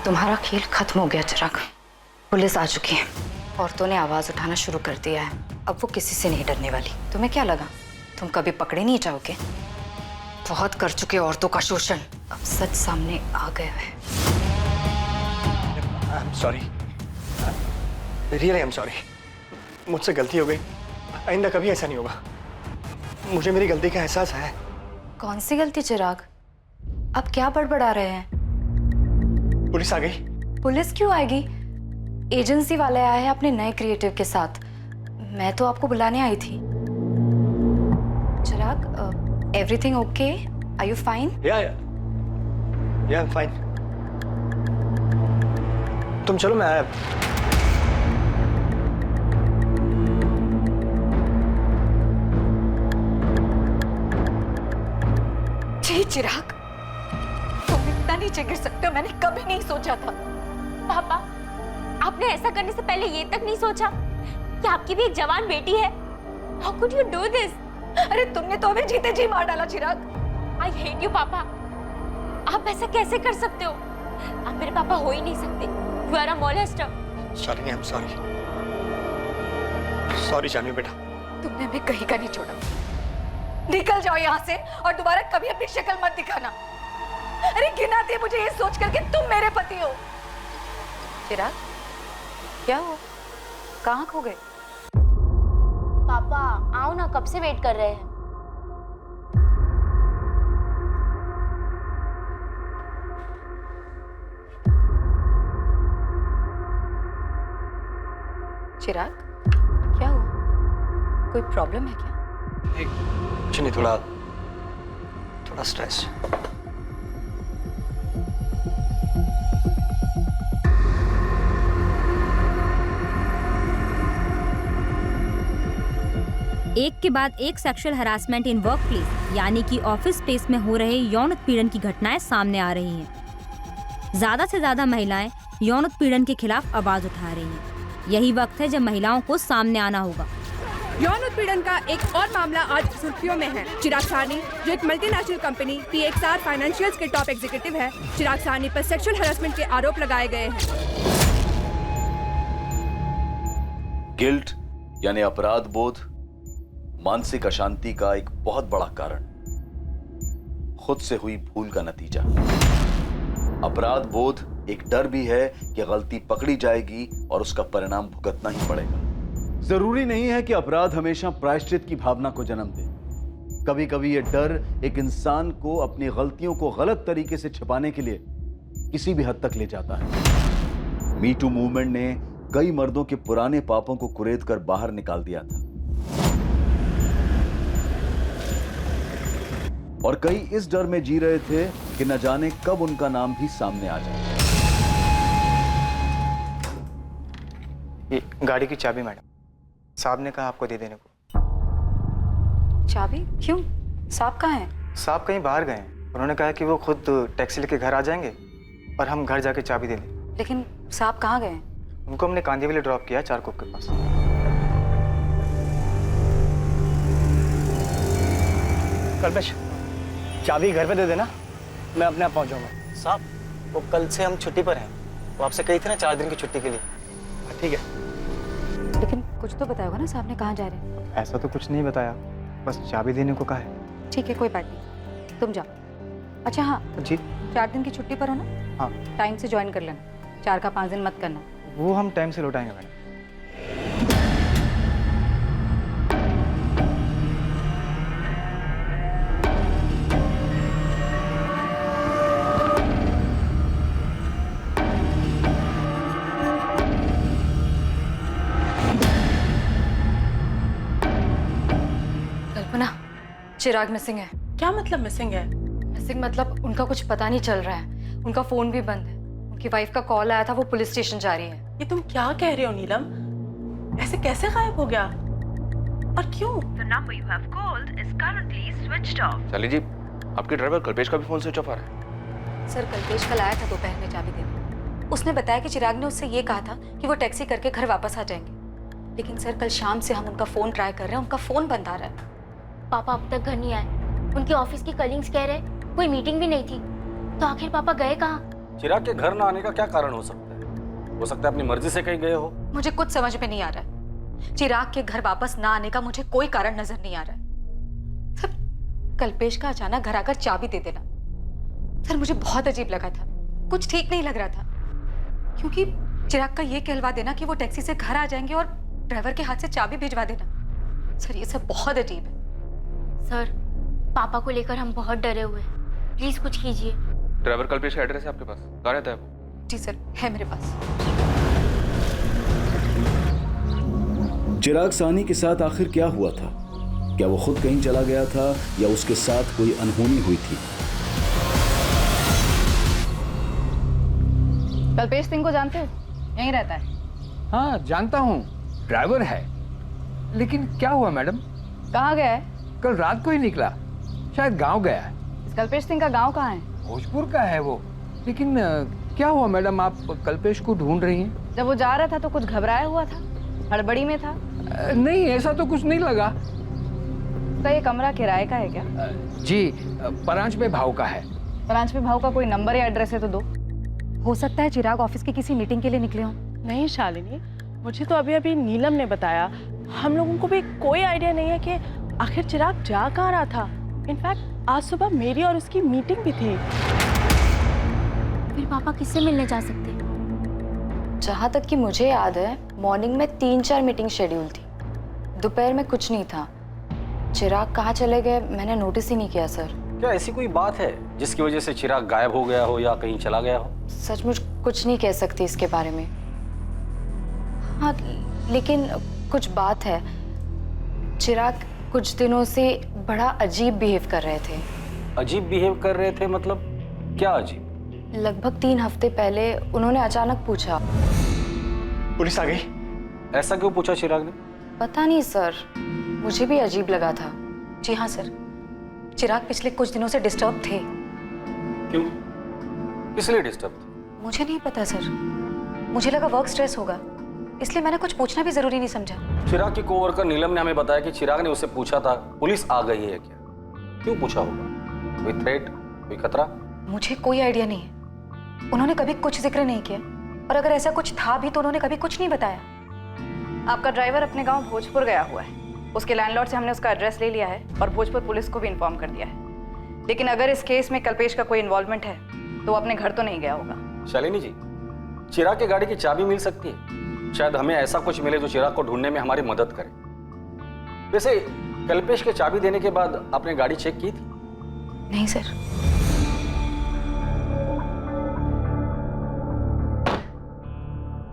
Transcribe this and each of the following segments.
तुम्हारा खेल खत्म हो गया चिराग। पुलिस आ चुकी है। औरतों ने आवाज उठाना शुरू कर दिया है। अब वो किसी से नहीं डरने वाली। तुम्हें क्या लगा तुम कभी पकड़े नहीं जाओगे? बहुत कर चुके औरतों का शोषण, अब सच सामने आ गया है। I'm sorry. Really, I'm sorry. मुझसे गलती हो गई। आइंदा कभी ऐसा नहीं होगा। मुझे मेरी गलती का एहसास है। कौन सी गलती चिराग? अब क्या बड़बड़ा रहे हैं? पुलिस आ गई। पुलिस क्यों आएगी? एजेंसी वाले आए हैं अपने नए क्रिएटिव के साथ। मैं तो आपको बुलाने आई थी। Chirag, everything okay? Are you fine? Yeah, I'm fine. तुम चलो, मैं आया। जी चिराग, तुम इतना नीचे गिर सकते हो मैंने कभी नहीं सोचा था। पापा, आपने ऐसा करने से पहले ये तक नहीं सोचा कि आपकी भी एक जवान बेटी है? How could you do this? अरे तुमने तो हमें जीते जी मार डाला चिराग। I hate you पापा। आप ऐसा कैसे कर सकते हो? आप मेरे पापा हो ही नहीं सकते। You are a molester। Shalini, I'm sorry. Sorry Janvi बेटा। तुमने हमें कहीं का नहीं छोड़ा। निकल जाओ यहाँ से और दोबारा कभी अपनी शक्ल मत दिखाना। अरे घिन आती है मुझे ये सोच करके तुम मेरे पति हो। चिराग, क्या हुआ? कहाँ खो गए? पापा आओ ना, कब से वेट कर रहे हैं। चिराग, क्या हुआ? कोई प्रॉब्लम है क्या? कुछ नहीं, थोड़ा स्ट्रेस। एक के बाद एक sexual harassment in work place यानी कि ऑफिस स्पेस में हो रहे यौन उत्पीड़न की घटनाएं सामने आ रही हैं। ज्यादा से ज्यादा महिलाएं यौन उत्पीड़न के खिलाफ आवाज उठा रही हैं। यही वक्त है जब महिलाओं को सामने आना होगा। यौन उत्पीड़न का एक और मामला आज सुर्खियों में है। चिराग साहनी, जो एक मल्टीनेशनल कंपनी PXR फाइनेंशियल्स के टॉप एग्जीक्यूटिव है, चिराग साहनी पर सेक्सुअल हरासमेंट के आरोप लगाए गए हैं। गिल्ट यानी अपराध बोध मानसिक अशांति का एक बहुत बड़ा कारण, खुद से हुई भूल का नतीजा। अपराध बोध एक डर भी है कि गलती पकड़ी जाएगी और उसका परिणाम भुगतना ही पड़ेगा। जरूरी नहीं है कि अपराध हमेशा प्रायश्चित की भावना को जन्म दे। कभी कभी यह डर एक इंसान को अपनी गलतियों को गलत तरीके से छिपाने के लिए किसी भी हद तक ले जाता है। मी टू मूवमेंट ने कई मर्दों के पुराने पापों को कुरेद कर बाहर निकाल दिया था और कई इस डर में जी रहे थे कि न जाने कब उनका नाम भी सामने आ जाए। ये गाड़ी की चाबी मैडम, साहब ने कहा आपको दे देने को। चाबी? क्यों? साहब कहाँ हैं? साहब कहीं बाहर गए हैं। उन्होंने कहा कि वो खुद टैक्सी लेके घर आ जाएंगे और हम घर जाके चाबी दे दें। लेकिन साहब कहाँ गए? उनको हमने कांदीवली ड्रॉप किया, चारकोप के पास। कल्पेश, चाबी घर पे दे देना, मैं अपने आप पहुंचाऊंगा। साहब, वो कल से हम छुट्टी पर हैं। वो आपसे कही थी ना 4 दिन की छुट्टी के लिए। ठीक है। लेकिन कुछ तो बताया होगा ना साहब ने कहाँ जा रहे हैं? ऐसा तो कुछ नहीं बताया, बस चाबी देने को कहा है। ठीक है, कोई बात नहीं, तुम जाओ। अच्छा हाँ जी। 4 दिन की छुट्टी पर हो ना? हाँ। टाइम से ज्वाइन कर लेना। 4 का 5 दिन मत करना। वो हम टाइम से लौटाएंगे मैडम। कल्पना, चिराग मिसिंग है। क्या मतलब मिसिंग है? मिसिंग मतलब उनका कुछ पता नहीं चल रहा है। उनका फोन भी बंद है। उनकी वाइफ का कॉल आया था, वो पुलिस स्टेशन जा रही है। ये तुम क्या कह रहे हो नीलम? ऐसे कैसे गायब हो गया और क्यों? The number you have called is currently switched off. Shalini जी, आपके ड्राइवर कल्पेश का भी फोन स्विच ऑफ आ रहा है। सर, कल्पेश कल आया था दोपहर में चाबी देने। उसने बताया कि चिराग ने उससे ये कहा था कि वो टैक्सी करके घर वापस आ जाएंगे। लेकिन सर, कल शाम से हम उनका फोन ट्राई कर रहे हैं, उनका फोन बंद आ रहा है। पापा अब तक घर नहीं आए। उनके ऑफिस की कलीग्स कह रहे कोई मीटिंग भी नहीं थी। तो आखिर पापा गए कहाँ? चिराग के घर ना आने का क्या कारण हो सकता है? हो सकता है अपनी मर्जी से कहीं गए हो। मुझे कुछ समझ में नहीं आ रहा है। चिराग के घर वापस ना आने का मुझे कोई कारण नजर नहीं आ रहा है। सर, कल्पेश का अचानक घर आकर चाबी दे देना, सर मुझे बहुत अजीब लगा था, कुछ ठीक नहीं लग रहा था। क्योंकि चिराग का ये कहलवा देना कि वो टैक्सी से घर आ जाएंगे और ड्राइवर के हाथ से चाबी भिजवा देना, सर ये सब बहुत अजीब है। सर, पापा को लेकर हम बहुत डरे हुए हैं, प्लीज कुछ कीजिए। ड्राइवर कल्पेश का एड्रेस है आपके पास? कहाँ रहता है वो? जी सर, है मेरे पास। चिराग सानी के साथ आखिर क्या हुआ था? क्या वो खुद कहीं चला गया था या उसके साथ कोई अनहोनी हुई थी? कल्पेश सिंह को जानते हो? यहीं रहता है। हाँ जानता हूँ, ड्राइवर है। लेकिन क्या हुआ मैडम? कहाँ गया है? कल रात को ही निकला, शायद गांव गया है। इस कल्पेश सिंह का गांव कहाँ है? भोजपुर का है वो। लेकिन क्या हुआ मैडम, आप कल्पेश को ढूंढ रही हैं? जब वो जा रहा था तो कुछ घबराया हुआ था, हड़बड़ी में था। नहीं, ऐसा तो कुछ नहीं लगा। उसका ये कमरा किराए का है क्या? जी, परांच में भाव का है। परांच में भाव का कोई नंबर या एड्रेस है तो दो। हो सकता है चिराग ऑफिस की किसी मीटिंग के लिए निकले हों। नहीं शालिनी, मुझे तो अभी अभी नीलम ने बताया। हम लोगों को भी कोई आइडिया नहीं है कि आखिर चिराग जा कहाँ रहा था। इनफैक्ट आज सुबह मेरी और उसकी मीटिंग भी थी। फिर पापा किससे मिलने जा सकते? जहाँ तक कि मुझे याद है, मॉर्निंग में 3-4 मीटिंग शेड्यूल थी, दोपहर में कुछ नहीं था। चिराग कहाँ चले गए मैंने नोटिस ही नहीं किया सर। क्या ऐसी कोई बात है जिसकी वजह से चिराग गायब हो गया हो या कहीं चला गया हो? सचमुच कुछ नहीं कह सकती इसके बारे में। हाँ, लेकिन कुछ बात है। चिराग कुछ दिनों से बड़ा अजीब बिहेव कर रहे थे। अजीब बिहेव कर रहे थे मतलब क्या अजीब? लगभग 3 हफ्ते पहले उन्होंने अचानक पूछा। पुलिस आ गई? ऐसा क्यों पूछा चिराग ने? पता नहीं सर, मुझे भी अजीब लगा था। जी हाँ सर, चिराग पिछले कुछ दिनों से डिस्टर्ब थे। क्यों? किस लिए डिस्टर्ब थे? मुझे नहीं पता सर, मुझे लगा वर्क स्ट्रेस होगा, इसलिए मैंने कुछ पूछना भी जरूरी नहीं समझा। चिराग की कोवर्कर नीलम ने हमें बताया कि चिराग ने उससे पूछा था पुलिस आ गई है क्या। क्यों पूछा होगा? कोई थ्रेट, कोई खतरा? मुझे कोई आइडिया नहीं है। उन्होंने कभी कुछ जिक्र नहीं किया, और अगर ऐसा कुछ था भी तो उन्होंने कभी कुछ नहीं बताया। आपका ड्राइवर अपने गांव भोजपुर गया हुआ है। उसके लैंडलॉर्ड से हमने उसका एड्रेस ले लिया है और भोजपुर पुलिस को भी इन्फॉर्म कर दिया है। लेकिन अगर इस केस में कल्पेश का कोई इन्वॉल्वमेंट है तो वो अपने घर तो नहीं गया होगा। शालिनी जी, चिराग की गाड़ी की चाबी मिल सकती है। शायद हमें ऐसा कुछ मिले जो चिराग को ढूंढने में हमारी मदद करे। वैसे कल्पेश के चाबी देने के बाद आपने गाड़ी चेक की थी? नहीं सर।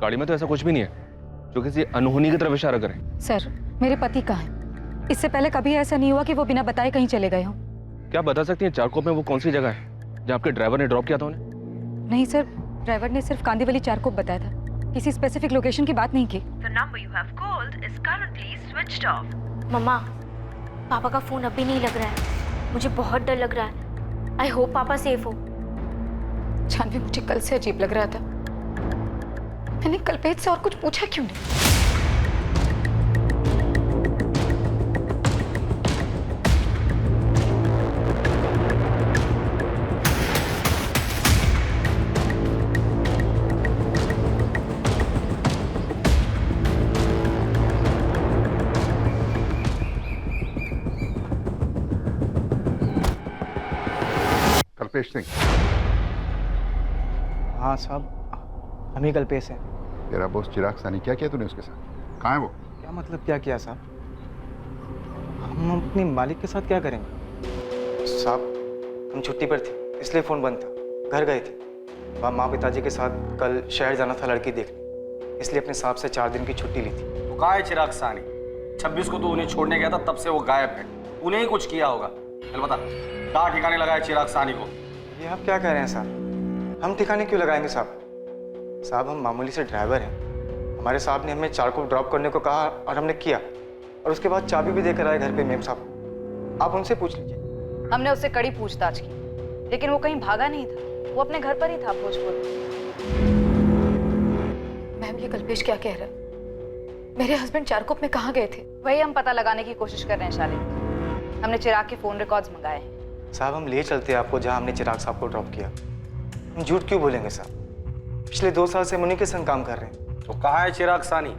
गाड़ी में तो ऐसा कुछ भी नहीं है जो किसी अनहोनी की तरफ इशारा करे। सर, मेरे पति कहाँ हैं? इससे पहले कभी ऐसा नहीं हुआ कि वो बिना बताए कहीं चले गए हों। क्या बता सकती हैं चारकोप में वो कौन सी जगह है जहाँ आपके ड्राइवर ने ड्रॉप किया था उन्हें? नहीं सर, ड्राइवर ने सिर्फ कांदीवली चारकोप बताया था, किसी स्पेसिफिक लोकेशन की बात नहीं की। The number you have called is currently switched off. मम्मा, पापा का फोन अभी नहीं लग रहा है, मुझे बहुत डर लग रहा है। आई होप पापा सेफ हो। जानवी, मुझे कल से अजीब लग रहा था। मैंने कल्पेश से और कुछ पूछा क्यों नहीं? कल्पेश सिंह? हाँ साहब, हम ही कल्पेश हैं। तेरा बॉस चिराग सानी, क्या किया तूने उसके साथ? कहाँ है वो? क्या मतलब क्या किया साहब? हम अपने मालिक के साथ क्या करेंगे? साहब, हम छुट्टी पर थे इसलिए फ़ोन बंद था। घर गए थे, माँ पिताजी के साथ कल शहर जाना था लड़की देखने, इसलिए अपने साहब से 4 दिन की छुट्टी ली थी। तो कहाँ है चिराग सानी? 26 को तो उन्हें छोड़ने गया था, तब से वो गायब है। उन्हें ही कुछ किया होगा। चल बता, कहाँ ठिकाने लगाया चिराग सानी को? ये आप क्या कह रहे हैं साहब? हम ठिकाने क्यों लगाएंगे साहब? साहब, हम मामूली से ड्राइवर हैं। हमारे साहब ने हमें चारकोप ड्रॉप करने को कहा और हमने किया, और उसके बाद चाबी भी देकर आए घर पे मेम साहब। आप उनसे पूछ लीजिए। हमने उससे कड़ी पूछताछ की, लेकिन वो कहीं भागा नहीं था, वो अपने घर पर ही था भोजपुर। मैम, ये कल्पेश क्या कह रहा है? मेरे हस्बैंड चारकोप में कहाँ गए थे? वही हम पता लगाने की कोशिश कर रहे हैं शालिनी। हमने चिराग के फोन रिकॉर्ड्स मंगाए हैं। साहब, हम ले चलते हैं आपको जहाँ हमने चिराग साहब को ड्रॉप किया, हम झूठ क्यों बोलेंगे साहब? पिछले 2 साल से हम उन्हीं के संग काम कर रहे हैं। तो कहाँ है चिराग सानी?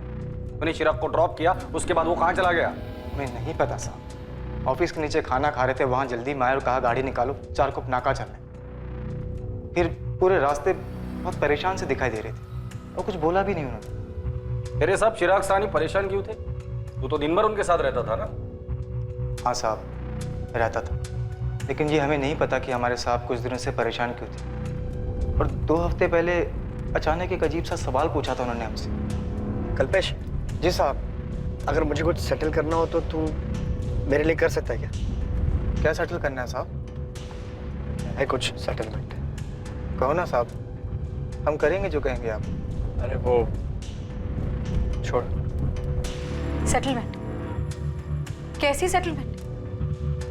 मैंने चिराग को ड्रॉप किया, उसके बाद वो कहाँ चला गया? हमें नहीं पता साहब। ऑफिस के नीचे खाना खा रहे थे, वहाँ जल्दी में आए और कहा गाड़ी निकालो, 4 कोप नाका चलने। फिर पूरे रास्ते बहुत परेशान से दिखाई दे रहे थे और कुछ बोला भी नहीं उन्होंने। तेरे साहब चिराग सानी परेशान क्यों थे? तू तो दिन भर उनके साथ रहता था ना? हाँ साहब, रहता था, लेकिन ये हमें नहीं पता कि हमारे साहब कुछ दिनों से परेशान क्यों थे। और 2 हफ्ते पहले अचानक एक अजीब सा सवाल पूछा था उन्होंने हमसे। कल्पेश, जी साहब। अगर मुझे कुछ सेटल करना हो तो तू मेरे लिए कर सकता है क्या? क्या सेटल करना है साहब? है कुछ सेटलमेंट? कहो ना साहब, हम करेंगे जो कहेंगे आप। अरे वो छोड़। सेटलमेंट? कैसी सेटलमेंट?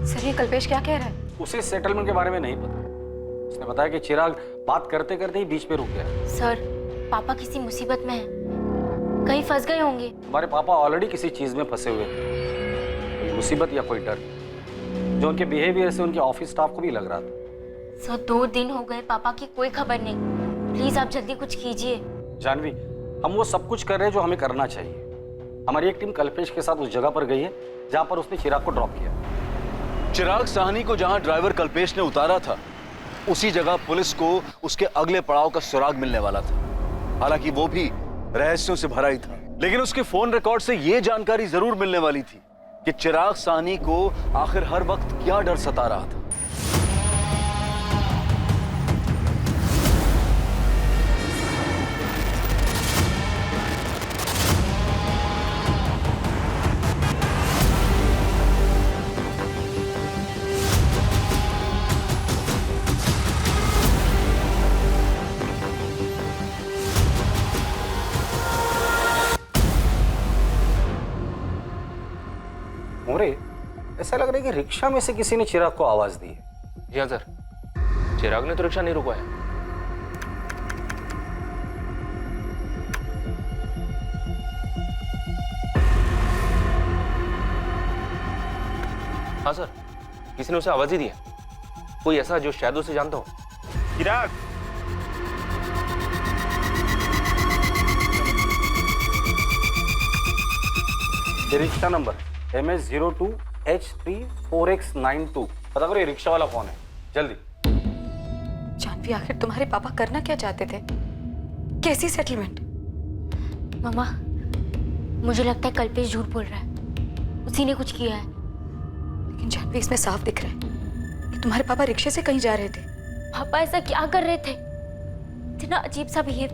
सर ये कल्पेश क्या कह रहा है? उसे सेटलमेंट के बारे में नहीं पता। उसने बताया कि चिराग बात करते करते ही बीच पे रुक गया। सर, पापा किसी मुसीबत में हैं, कहीं फंस गए होंगे। हमारे पापा ऑलरेडी किसी चीज में फंसे हुए थे, कोई मुसीबत या कोई डर, जो उनके बिहेवियर से उनके ऑफिस स्टाफ को भी लग रहा था। सर 2 दिन हो गए, पापा की कोई खबर नहीं। प्लीज आप जल्दी कुछ कीजिए। जानवी, हम वो सब कुछ कर रहे हैं जो हमें करना चाहिए। हमारी एक टीम कल्पेश के साथ उस जगह पर गई है जहां पर उसने चिराग को ड्रॉप किया। चिराग साहनी को जहां ड्राइवर कल्पेश ने उतारा था, उसी जगह पुलिस को उसके अगले पड़ाव का सुराग मिलने वाला था। हालांकि वो भी रहस्यों से भरा ही था, लेकिन उसके फोन रिकॉर्ड से यह जानकारी जरूर मिलने वाली थी कि चिराग साहनी को आखिर हर वक्त क्या डर सता रहा था। मोरे, ऐसा लग रहा है कि रिक्शा में से किसी ने चिराग को आवाज दी है। जी हाँ सर, चिराग ने तो रिक्शा नहीं रुकवाया। हाँ सर, किसी ने उसे आवाज ही दी है, कोई ऐसा जो शायद उसे जानता हो। चिराग, ये रिक्शा नंबर MS02H34X92, पता करो ये रिक्शा वाला कौन है, जल्दी। जानवी, आखिर तुम्हारे पापा करना क्या चाहते थे? कैसी सेटलमेंट? मामा, मुझे लगता है कल्पेश झूठ बोल रहा है, उसी ने कुछ किया है। लेकिन जानवी, इसमें साफ दिख रहा है कि तुम्हारे पापा रिक्शे से कहीं जा रहे थे। पापा ऐसा क्या कर रहे थे? इतना अजीब सा बिहेव,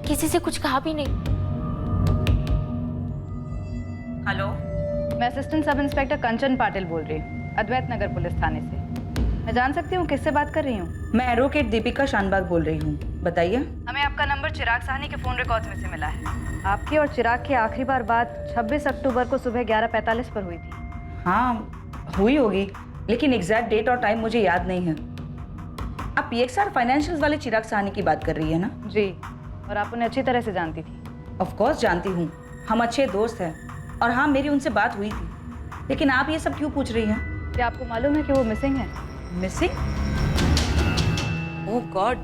किसी से कुछ कहा भी नहीं। हेलो, मैं असिस्टेंट सब इंस्पेक्टर कंचन पाटिल बोल रही हूँ, अद्वैत नगर पुलिस थाने से। मैं जान सकती हूँ किससे बात कर रही हूँ? मैं एडवोकेट दीपिका शानबाग बोल रही हूँ, बताइए। हमें आपका नंबर चिराग साहनी के फोन रिकॉर्ड्स में से मिला है। आपकी और चिराग की आखिरी बार बात 26 अक्टूबर को सुबह 11:45 पर हुई थी। हाँ, हुई होगी, लेकिन एग्जैक्ट डेट और टाइम मुझे याद नहीं है। आप PXR फाइनेंशियल्स वाले चिराग साहनी की बात कर रही है ना? जी, और आप उन्हें अच्छी तरह से जानती थी। ऑफ कोर्स जानती हूँ, हम अच्छे दोस्त हैं। और हाँ, मेरी उनसे बात हुई थी, लेकिन आप ये सब क्यों पूछ रही हैं? क्या आपको मालूम है कि वो मिसिंग है? मिसिंग? ओह गॉड,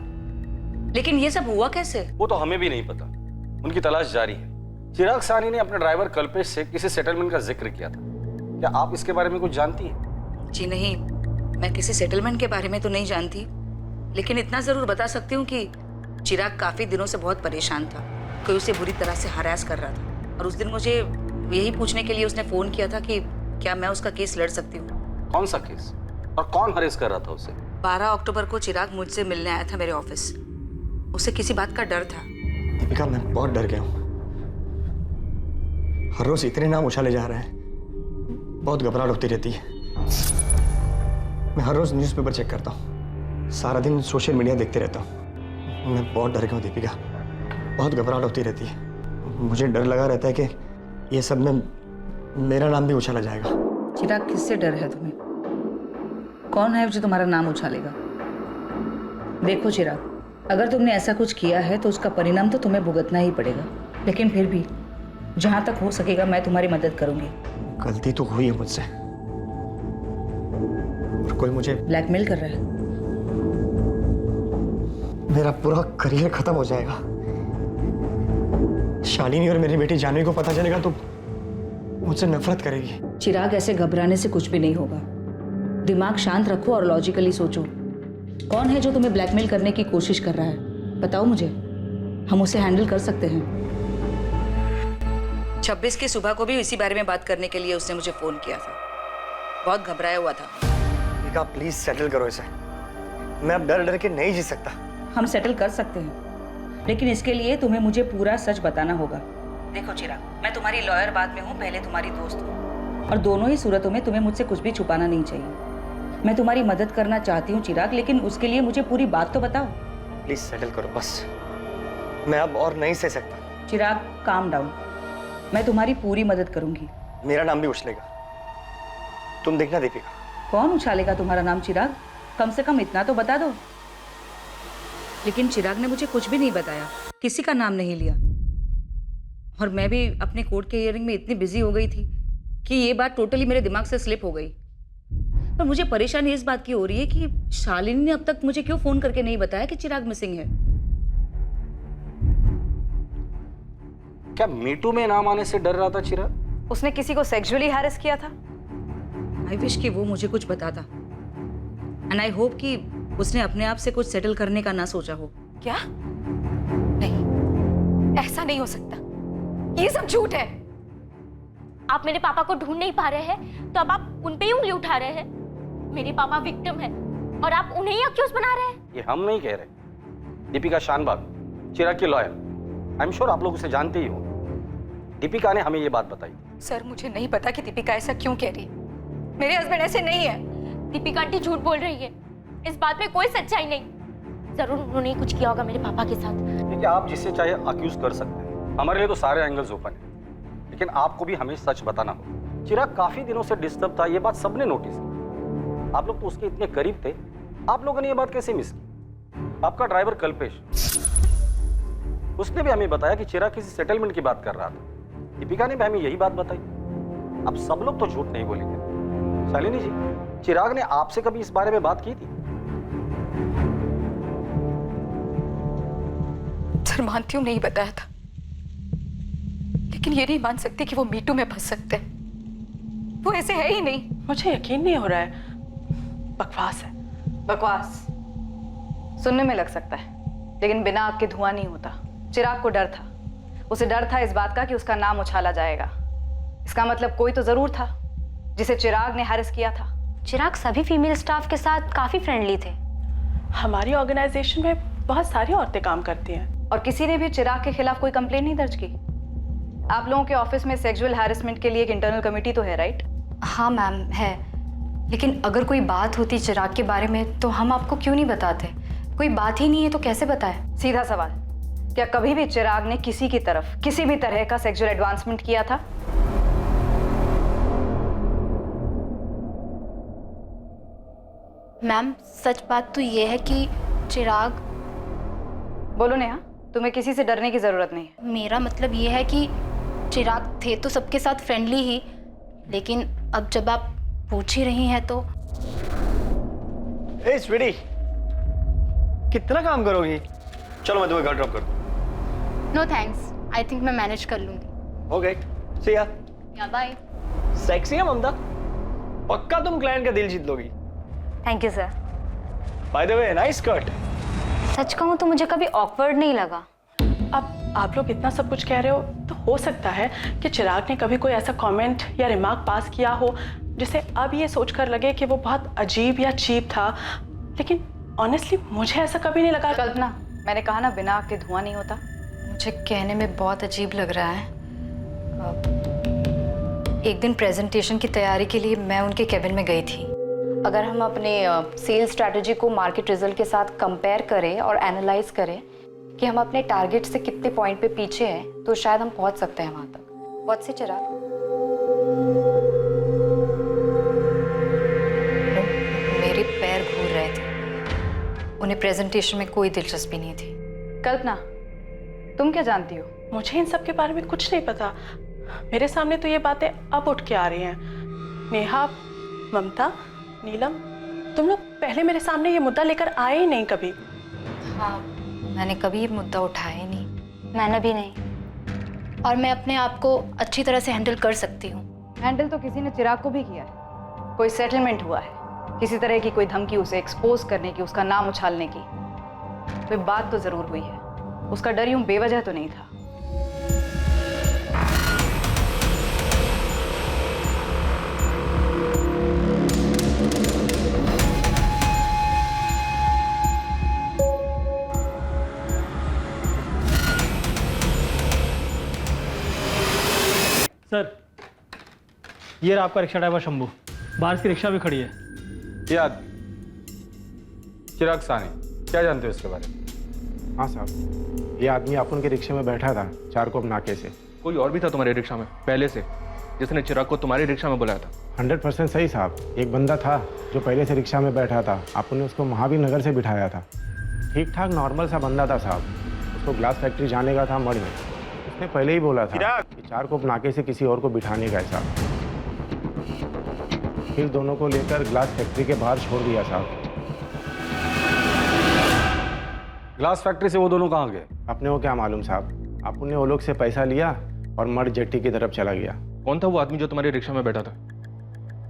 लेकिन ये सब हुआ कैसे? वो तो हमें भी नहीं पता, उनकी तलाश जारी है। चिराग सानी ने अपने ड्राइवर कल्पेश से किसी सेटलमेंट का जिक्र किया था, क्या आप इसके बारे में कुछ जानती हैं? जी नहीं, मैं किसी सेटलमेंट के बारे में तो नहीं जानती, लेकिन इतना जरूर बता सकती हूँ कि चिराग काफी दिनों से बहुत परेशान था। कोई उसे बुरी तरह से हरास कर रहा था, और उस दिन मुझे यही पूछने के लिए उसने फोन किया था कि क्या मैं उसका केस लड़ सकती हूँ। कौन सा केस और कौन हरेस कर रहा था उसे? 12 अक्टूबर को चिराग मुझसे मिलने आया था मेरे ऑफिस। उसे किसी बात का डर था। दीपिका, मैं बहुत डर गया हूँ। हर रोज इतने नाम उछाले जा रहे हैं, बहुत घबराहट होती रहती है। मैं हर रोज न्यूज़पेपर चेक करता हूँ, सारा दिन सोशल मीडिया देखते रहता हूँ। मैं बहुत डर गया हूँ दीपिका, बहुत घबराहट होती रहती है। मुझे डर लगा रहता है कि ये सब में मेरा नाम भी उछाला जाएगा। चिराग, किससे डर है तुम्हें? कौन है जो तुम्हारा नाम उछालेगा? देखो चिराग, अगर तुमने ऐसा कुछ किया है तो उसका परिणाम तो तुम्हें भुगतना ही पड़ेगा, लेकिन फिर भी जहां तक हो सकेगा मैं तुम्हारी मदद करूंगी। गलती तो हुई है मुझसे, और कोई मुझे ब्लैकमेल कर रहा है। मेरा पूरा करियर खत्म हो जाएगा। शालिनी और मेरी बेटी जानवी को पता चलेगा तो मुझसे नफरत करेगी। चिराग, ऐसे घबराने से कुछ भी नहीं होगा। दिमाग शांत रखो और लॉजिकली सोचो। कौन है जो तुम्हें ब्लैकमेल करने की कोशिश कर रहा है? बताओ मुझे, हम उसे हैंडल कर सकते हैं। 26 की सुबह को भी इसी बारे में बात करने के लिए उसने मुझे फोन किया था। बहुत घबराया हुआ था। दीपिका प्लीज सेटल करो इसे। मैं अब डर डर के नहीं जी सकता। हम सेटल कर सकते हैं, लेकिन इसके लिए तुम्हें मुझे पूरा सच बताना होगा। देखो चिराग, मैं तुम्हारी लॉयर बाद में हूँ, पहले तुम्हारी दोस्त हूँ, और दोनों ही सूरतों में तुम्हें मुझसे कुछ भी छुपाना नहीं चाहिए। मैं तुम्हारी मदद करना चाहती हूँ चिराग, लेकिन उसके लिए मुझे पूरी बात तो बताओ। प्लीज सेटल करो बस, मैं अब और नहीं सह सकता। चिराग काम डाउन, मैं तुम्हारी पूरी मदद करूंगी। मेरा नाम भी उछलेगा, तुम देखना दीपिका। कौन उछालेगा तुम्हारा नाम चिराग? कम से कम इतना तो बता दो। लेकिन चिराग ने मुझे कुछ भी नहीं बताया, किसी का नाम नहीं लिया, और मैं भी अपने कोर्ट के हियरिंग में इतनी बिजी हो गई थी कि ये बात टोटली मेरे दिमाग से स्लिप हो गई। पर मुझे परेशानी इस बात की हो रही है कि शालिनी ने अब तक मुझे क्यों फोन करके नहीं बताया कि चिराग मिसिंग है। क्या मीटू में नाम आने से डर रहा था चिराग? उसने किसी को सेक्सुअली हैरेस किया था। आई विश कि वो मुझे कुछ बताता, एंड आई होप कि उसने अपने आप से कुछ सेटल करने का ना सोचा हो। क्या? नहीं, ऐसा नहीं हो सकता, ये सब झूठ है। आप मेरे पापा को ढूंढ नहीं पा रहे हैं तो अब आप उन पे ही उंगली उठा रहे हैं। मेरे पापा विक्टिम है और आप उन्हें ही अक्यूज बना रहे हैं। ये हम नहीं कह रहे। दीपिका शानबाग, चिराग की लॉयर, आई एम श्योर आप लोग उसे जानते ही हो। दीपिका ने हमें ये बात बताई। सर मुझे नहीं पता कि दीपिका ऐसा क्यों कह रही। मेरे हस्बैंड ऐसे नहीं है। दीपिका आंटी झूठ बोल रही है, इस बात में कोई सच्चाई नहीं। जरूर उन्होंने कुछ किया होगा मेरे पापा के साथ। देखिए, आप जिससे चाहे अक्यूज कर सकते हैं, हमारे लिए तो सारे एंगल्स ओपन है, लेकिन आपको भी हमें सच बताना होगा। चिराग काफी दिनों से डिस्टर्ब था, ये बात सबने नोटिस की। आप लोग तो उसके इतने करीब थे, आप लोगों ने ये बात कैसे मिस की? आपका ड्राइवर कल्पेश, उसने भी हमें बताया कि चिराग किसी सेटलमेंट की बात कर रहा था। दीपिका ने भी हमें यही बात बताई। अब सब लोग तो झूठ नहीं बोलेंगे। शालिनी जी, चिराग ने आपसे कभी इस बारे में बात की थी? सर मानती हूँ नहीं बताया था, लेकिन ये नहीं मान सकती कि वो मीटू में फंस सकते हैं। वो ऐसे है ही नहीं। मुझे यकीन नहीं हो रहा है। बकवास है। बकवास सुनने में लग सकता है, लेकिन बिना आग के धुआं नहीं होता। चिराग को डर था, उसे डर था इस बात का कि उसका नाम उछाला जाएगा। इसका मतलब कोई तो जरूर था जिसे चिराग ने हैरेस किया था। चिराग सभी फीमेल स्टाफ के साथ काफी फ्रेंडली थे। हमारी ऑर्गेनाइजेशन में बहुत सारी औरतें काम करती हैं, और किसी ने भी चिराग के खिलाफ कोई कंप्लेंट नहीं दर्ज की। आप लोगों के ऑफिस में सेक्सुअल हैरेसमेंट के लिए एक इंटरनल कमेटी तो है, राइट? हाँ मैम है, लेकिन अगर कोई बात होती चिराग के बारे में तो हम आपको क्यों नहीं बताते? कोई बात ही नहीं है तो कैसे बताए? सीधा सवाल, क्या कभी भी चिराग ने किसी की तरफ किसी भी तरह का सेक्सुअल एडवांसमेंट किया था? मैम सच बात तो ये है कि चिराग। बोलो नेहा, तुम्हें किसी से डरने की जरूरत नहीं है। मेरा मतलब ये है कि चिराग थे तो सबके साथ फ्रेंडली ही, लेकिन अब जब आप पूछ ही रही हैं तो। ए स्वीटी, कितना काम करोगी? चलो मैं तुम्हें घर ड्रॉप कर दूं। नो थैंक्स, आई थिंक मैं मैनेज कर लूंगी। ओके, सी या। बाय। सेक्सी है ममता, पक्का तुम क्लाइंट का दिल जीत लोगी। Thank you sir. By the way, nice cut. सच कहूँ तो मुझे कभी ऑकवर्ड नहीं लगा। अब आप लोग इतना सब कुछ कह रहे हो तो हो सकता है कि चिराग ने कभी कोई ऐसा कमेंट या रिमार्क पास किया हो जिसे अब ये सोचकर लगे कि वो बहुत अजीब या चीप था, लेकिन ऑनेस्टली मुझे ऐसा कभी नहीं लगा। कल्पना, मैंने कहा ना बिना आग के धुआं नहीं होता। मुझे कहने में बहुत अजीब लग रहा है। एक दिन प्रेजेंटेशन की तैयारी के लिए मैं उनके केबिन में गई थी। अगर हम अपने सेल्स स्ट्रैटेजी को मार्केट रिजल्ट के साथ कंपेयर करें और एनालाइज करें कि हम अपने टारगेट से कितने पॉइंट पे पीछे हैं, तो शायद हम पहुंच सकते हैं वहां तक। बहुत से चिराग, मेरे पैर घूर रहे थे। उन्हें प्रेजेंटेशन में कोई दिलचस्पी नहीं थी। कल्पना, तुम क्या जानती हो? मुझे इन सब के बारे में कुछ नहीं पता। मेरे सामने तो ये बातें अब उठ के आ रही हैं। नेहा, ममता, नीलम, तुम लोग पहले मेरे सामने ये मुद्दा लेकर आए ही नहीं कभी। हाँ, मैंने कभी ये मुद्दा उठाया ही नहीं। मैंने भी नहीं, और मैं अपने आप को अच्छी तरह से हैंडल कर सकती हूँ। हैंडल तो किसी ने चिराग को भी किया है। कोई सेटलमेंट हुआ है, किसी तरह की कोई धमकी उसे एक्सपोज करने की, उसका नाम उछालने की, कोई बात तो जरूर हुई है। उसका डर यूं बेवजह तो नहीं था। सर, ये रहा आपका रिक्शा ड्राइवर शंभू। बाहर की रिक्शा भी खड़ी है। याद चिराग सानी, क्या जानते हो इसके बारे में? हाँ साहब, ये आदमी अपन के रिक्शे में बैठा था चारकोप नाके से। कोई और भी था तुम्हारे रिक्शा में पहले से, जिसने चिराग को तुम्हारे रिक्शा में बुलाया था? 100% सही साहब। एक बंदा था जो पहले से रिक्शा में बैठा था, अपन ने उसको महावीर नगर से बिठाया था। ठीक ठाक नॉर्मल सा बंदा था साहब। उसको ग्लास फैक्ट्री जाने का था मड़ में। उसने पहले ही बोला था कि चारकोप नाके से किसी और को बिठाने का है साहब। फिर दोनों को लेकर ग्लास फैक्ट्री के बाहर छोड़ दिया साहब। ग्लास फैक्ट्री से वो दोनों कहाँ गए? अपने को क्या मालूम साहब। अपन ने वो लोग से पैसा लिया और मड़ जेट्टी की तरफ चला गया। कौन था वो आदमी जो तुम्हारे रिक्शा में बैठा था?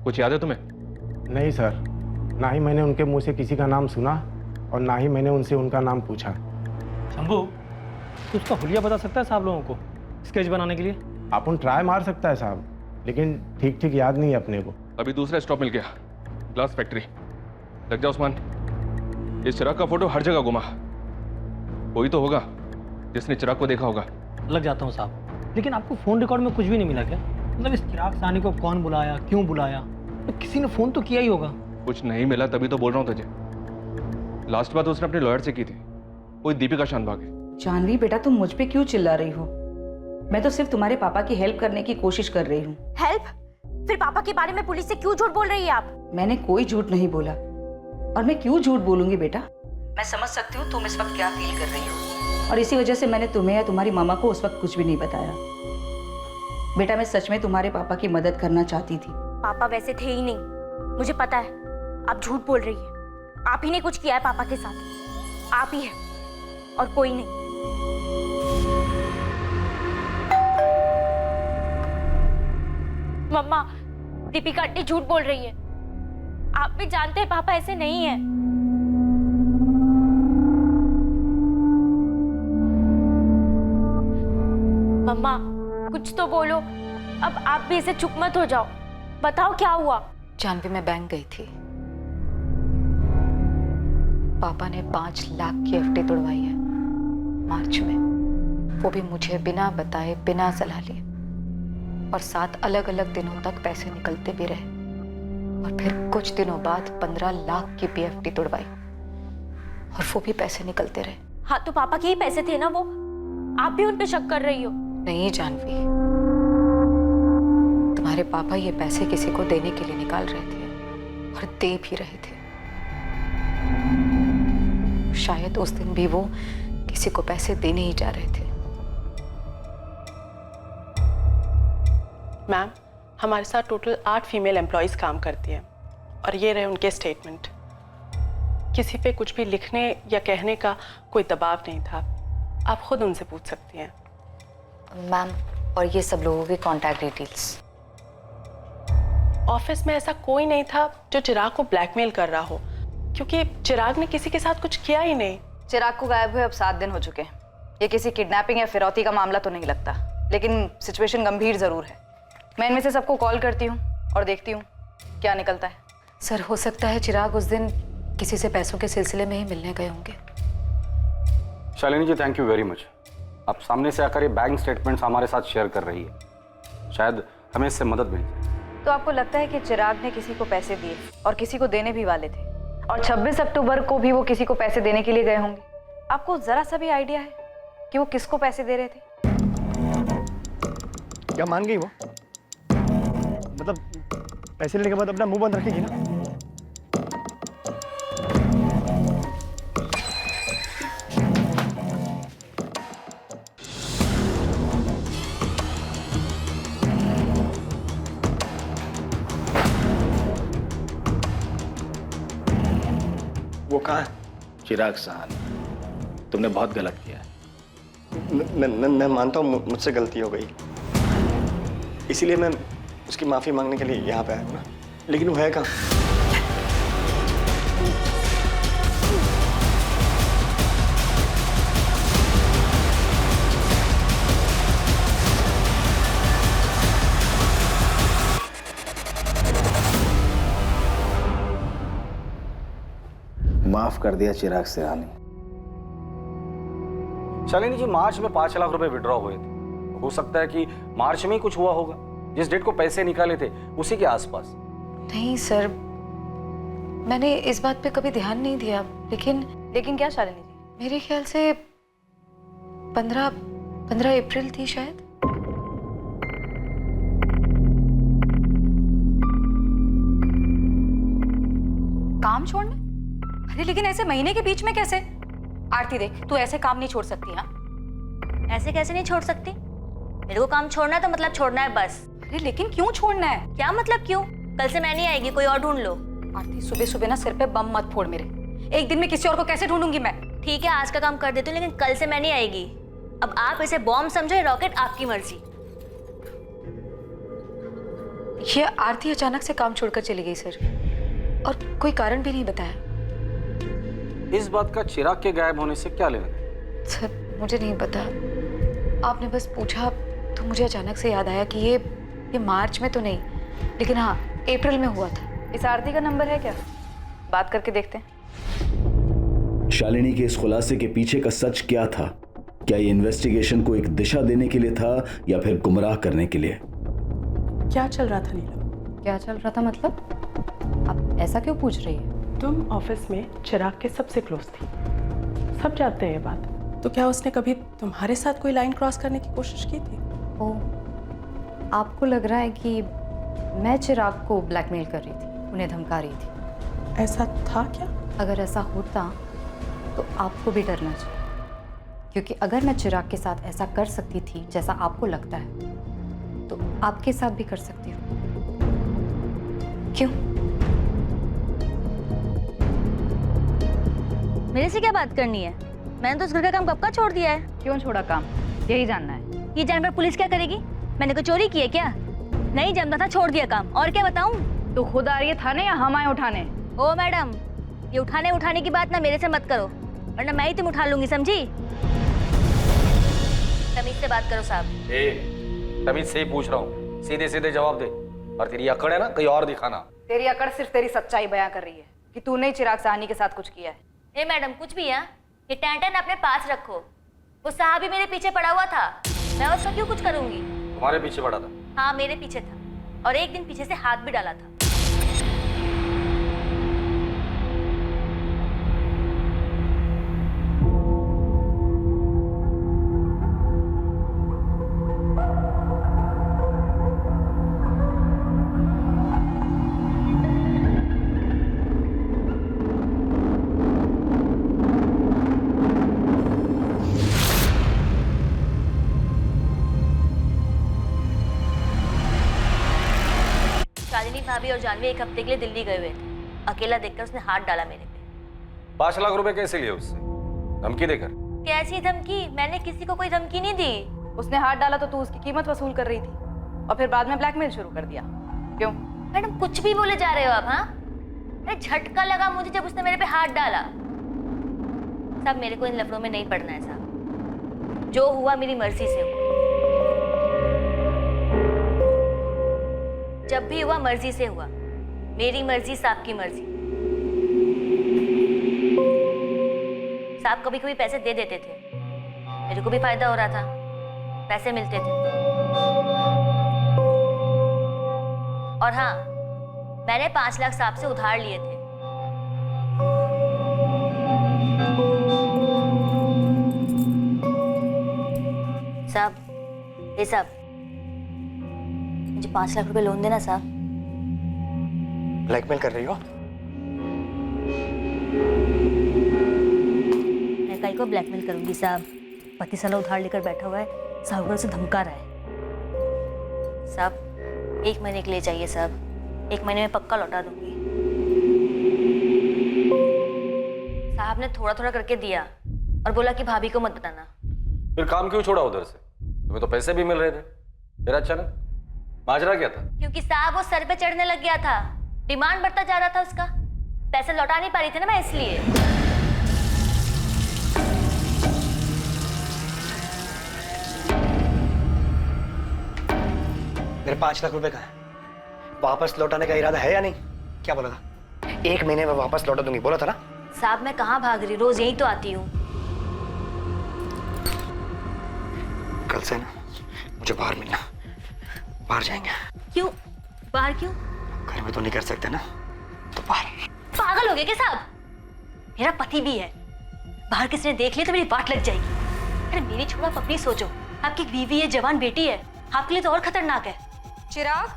कुछ याद है तुम्हें? नहीं सर, ना ही मैंने उनके मुंह से किसी का नाम सुना और ना ही मैंने उनसे उनका नाम पूछा। शंभू, तो उसका हुलिया बता सकता है साहब लोगों को स्केच बनाने के लिए? अपन ट्राई मार सकता है साहब, लेकिन ठीक ठीक याद नहीं है अपने को। अभी दूसरा स्टॉप मिल गया, ग्लास फैक्ट्री। लग जा उस्मान, इस चिराग का फोटो हर जगह घुमा। कोई तो होगा जिसने चिराग को देखा होगा। लग जाता हूँ साहब, लेकिन आपको फोन रिकॉर्ड में कुछ भी नहीं मिला क्या? मतलब इस चिराग सानी को कौन बुलाया, क्यों बुलाया? तो किसी ने फोन तो किया ही होगा। कुछ नहीं मिला, तभी तो बोल रहा हूँ तुझे। लास्ट बात उसने अपने लॉयर से की थी, कोई दीपिका शानभाग है। जानवी बेटा, तुम मुझ पे क्यों चिल्ला रही हो? मैं तो सिर्फ तुम्हारे पापा की हेल्प करने की कोशिश कर रही हूँ। हेल्प? फिर पापा के बारे में पुलिस से क्यों झूठ बोल रही है आप? मैंने कोई झूठ नहीं बोला, और मैं क्यों झूठ बोलूंगी बेटा? मैं समझ सकती हूँ तुम इस वक्त क्या फील कर रही हो, और इसी वजह से मैंने तुम्हें या तुम्हारी मामा को उस वक्त कुछ भी नहीं बताया। बेटा, मैं सच में तुम्हारे पापा की मदद करना चाहती थी। पापा वैसे थे ही नहीं, मुझे पता है। आप झूठ बोल रही है। आप ही ने कुछ किया है पापा के साथ। आप ही है और कोई नहीं। मम्मा, दीपिका आंटी झूठ बोल रही है। आप भी जानते हैं पापा ऐसे नहीं है। मम्मा, कुछ तो बोलो। अब आप भी इसे चुप मत हो जाओ। बताओ क्या हुआ? जानवी, मैं बैंक गई थी। पापा ने 5 लाख की एफडी तोड़वाई है मार्च में, वो भी मुझे बिना बताए, बिना सलाह लिए। और 7 अलग अलग दिनों तक पैसे निकलते भी रहे, और फिर कुछ दिनों बाद 15 लाख की भी एफडी तोड़वाई, और वो भी पैसे निकलते रहे। हाँ, तो पापा के ही पैसे थे ना वो। आप भी उन पे शक कर रही हो? नहीं जानवी, तुम्हारे पापा ये पैसे किसी को देने के लिए निकाल रहे थे, और दे भी रहे थे। शायद उस दिन भी वो किसी को पैसे देने ही जा रहे थे। मैम, हमारे साथ टोटल 8 फीमेल एम्प्लॉयज काम करती हैं, और ये रहे उनके स्टेटमेंट। किसी पे कुछ भी लिखने या कहने का कोई दबाव नहीं था। आप खुद उनसे पूछ सकती हैं। मैम, और ये सब लोगों की कॉन्टैक्ट डिटेल्स? ऑफिस में ऐसा कोई नहीं था जो चिराग को ब्लैकमेल कर रहा हो, क्योंकि चिराग ने किसी के साथ कुछ किया ही नहीं। चिराग को गायब हुए अब 7 दिन हो चुके हैं। ये किसी किडनैपिंग या फिरौती का मामला तो नहीं लगता, लेकिन सिचुएशन गंभीर जरूर है। मैं इनमें से सबको कॉल करती हूँ और देखती हूँ क्या निकलता है। सर, हो सकता है चिराग उस दिन किसी से पैसों के सिलसिले में ही मिलने गए होंगे। शालिनी जी, थैंक यू वेरी मच। आप सामने से आकर ये बैंक स्टेटमेंट्स हमारे साथ शेयर कर रही है। शायद हमें इससे मदद मिल जाए। तो आपको लगता है कि चिराग ने किसी को पैसे दिए और किसी को देने भी वाले थे, और 26 अक्टूबर को भी वो किसी को पैसे देने के लिए गए होंगे? आपको जरा सा भी आइडिया है कि वो किसको पैसे दे रहे थे? क्या मान गई वो? मतलब पैसे लेने के बाद अपना मुंह बंद रखेगी ना? वो कहाँ है? चिराग साहनी, तुमने बहुत गलत किया है। मैं मानता हूँ मुझसे गलती हो गई, इसीलिए मैं उसकी माफ़ी मांगने के लिए यहाँ पे आया हूँ ना, लेकिन वो है कहाँ? माफ कर दिया चिराग सिरानी। शालिनी जी, मार्च में 5 लाख रुपए विड्रॉ हुए थे, हो सकता है कि मार्च में ही कुछ हुआ होगा। जिस डेट को पैसे निकाले थे उसी के आसपास। नहीं सर, मैंने इस बात पे कभी ध्यान नहीं दिया, लेकिन क्या शालिनी जी? मेरे ख्याल से 15 अप्रैल थी शायद। काम छोड़ना? अरे लेकिन ऐसे महीने के बीच में कैसे? आरती देख, तू ऐसे काम नहीं छोड़ सकती। हाँ, ऐसे कैसे नहीं छोड़ सकती? मेरे को काम छोड़ना है तो मतलब छोड़ना है बस। अरे लेकिन क्यों छोड़ना है? क्या मतलब क्यों? कल से मैं नहीं आएगी, कोई और ढूंढ लो। आरती, सुबह सुबह ना सिर पे बम मत फोड़ मेरे। एक दिन में किसी और को कैसे ढूंढूंगी मैं? ठीक है, आज का काम कर देती हूँ, लेकिन कल से मैं नहीं आएगी। अब आप इसे बॉम्ब समझो या रॉकेट, आपकी मर्जी। ये आरती अचानक से काम छोड़कर चली गई सर, और कोई कारण भी नहीं बताया। इस बात का चिराग के गायब होने से क्या लेना? सर मुझे नहीं पता, आपने बस पूछा तो मुझे अचानक से याद आया कि ये मार्च में तो नहीं, लेकिन हाँ अप्रैल में हुआ था। इस आरती का नंबर है क्या? बात करके देखते हैं। शालिनी के इस खुलासे के पीछे का सच क्या था? क्या ये इन्वेस्टिगेशन को एक दिशा देने के लिए था या फिर गुमराह करने के लिए? क्या चल रहा था नीलम? क्या चल रहा था मतलब? आप ऐसा क्यों पूछ रही है? तुम ऑफिस में चिराग के सबसे क्लोज थी, सब जानते हैं ये बात। तो क्या उसने कभी तुम्हारे साथ कोई लाइन क्रॉस करने की कोशिश की थी? ओह, आपको लग रहा है कि मैं चिराग को ब्लैकमेल कर रही थी, उन्हें धमका रही थी? ऐसा था क्या? अगर ऐसा होता तो आपको भी डरना चाहिए, क्योंकि अगर मैं चिराग के साथ ऐसा कर सकती थी जैसा आपको लगता है, तो आपके साथ भी कर सकती हूँ। क्यों? मेरे से क्या बात करनी है? मैंने तो उस घर का काम कब का छोड़ दिया है। क्यों छोड़ा काम, यही जानना है? ये जानकर पुलिस क्या करेगी? मैंने कोई चोरी की है क्या? नहीं जमता था, छोड़ दिया काम। और क्या बताऊं? तो खुद आ रही है थाने या हम आए उठाने? ओ मैडम, ये उठाने की बात ना मेरे से मत करो, वरना मैं ही तुम उठा लूंगी, समझी? तमीज से बात करो साहब। तमीज से ही पूछ रहा हूँ, सीधे सीधे जवाब दे। और तेरी अकड़ है ना, कहीं और दिखाना। तेरी अकड़ सिर्फ तेरी सच्चाई बयां कर रही है कि तूने ही चिराग साहनी के साथ कुछ किया है। ए मैडम, कुछ भी है, ये टैंटन अपने पास रखो। वो साहब ही मेरे पीछे पड़ा हुआ था, मैं उसका क्यों कुछ करूंगी? तुम्हारे पीछे पड़ा था? हाँ मेरे पीछे था, और एक दिन पीछे से हाथ भी डाला था। भाभी और जानवी एक हफ्ते के लिए दिल्ली गए हुए थे। अकेला देखकर उसने हाथ डाला मेरे पे। 5 लाख रुपए कैसे लिए उससे? धमकी देकर? कैसी धमकी? मैंने किसी को कोई धमकी नहीं दी। उसने हाथ डाला तो तू उसकी कीमत वसूल कर रही थी, और फिर बाद में ब्लैकमेल शुरू कर दिया। क्यों? मैडम कुछ भी बोले जा रहे हो आप। हाँ, अरे झटका लगा मुझे जब उसने मेरे पे हाथ डाला। साहब मेरे को इन लफड़ों में नहीं पड़ना है साहब, जो हुआ मेरी मर्जी से हुआ। जब भी हुआ मर्जी से हुआ, मेरी मर्जी साहब की मर्जी। साहब कभी कभी पैसे दे देते थे, मेरे को भी फायदा हो रहा था, पैसे मिलते थे। और हाँ, मैंने 5 लाख साहब से उधार लिए थे। साहब, ये साहब मुझे 5 लाख रुपए लोन देना साहब। ब्लैकमेल कर रही हो? मैं कहीं को ब्लैकमेल करूंगी साहब? पति साला उधार लेकर बैठा हुआ है, साहब उसे धमका रहा है। साहब 1 महीने के लिए चाहिए साहब, 1 महीने में पक्का लौटा दूंगी। साहब ने थोड़ा थोड़ा करके दिया और बोला कि भाभी को मत बताना। फिर काम क्यों छोड़ा उधर से? तुम्हें तो पैसे भी मिल रहे थे, फिर अचानक माजरा क्या था? क्योंकि साहब वो सर पे चढ़ने लग गया था, डिमांड बढ़ता जा रहा था उसका, पैसे लौटा नहीं पा रही थी ना मैं, इसलिए। मेरे 5 लाख रुपए का है, वापस लौटाने का इरादा है या नहीं? क्या बोला था? 1 महीने में वापस लौटा दूंगी बोला था ना? साहब मैं कहाँ भाग रही, रोज यही तो आती हूँ। कल से ना मुझे बाहर मिलना, बाहर जाएंगे। क्यों बाहर क्यों? घर में तो नहीं कर सकते ना, तो बाहर। पागल हो गए क्या साहब? मेरा पति भी है, बाहर किसी ने देख लिया तो मेरी वाट लग जाएगी। अरे मेरी छोड़ो, आप अपनी सोचो, आपकी बीवी है, जवान बेटी है, आपके लिए तो और खतरनाक है। चिराग,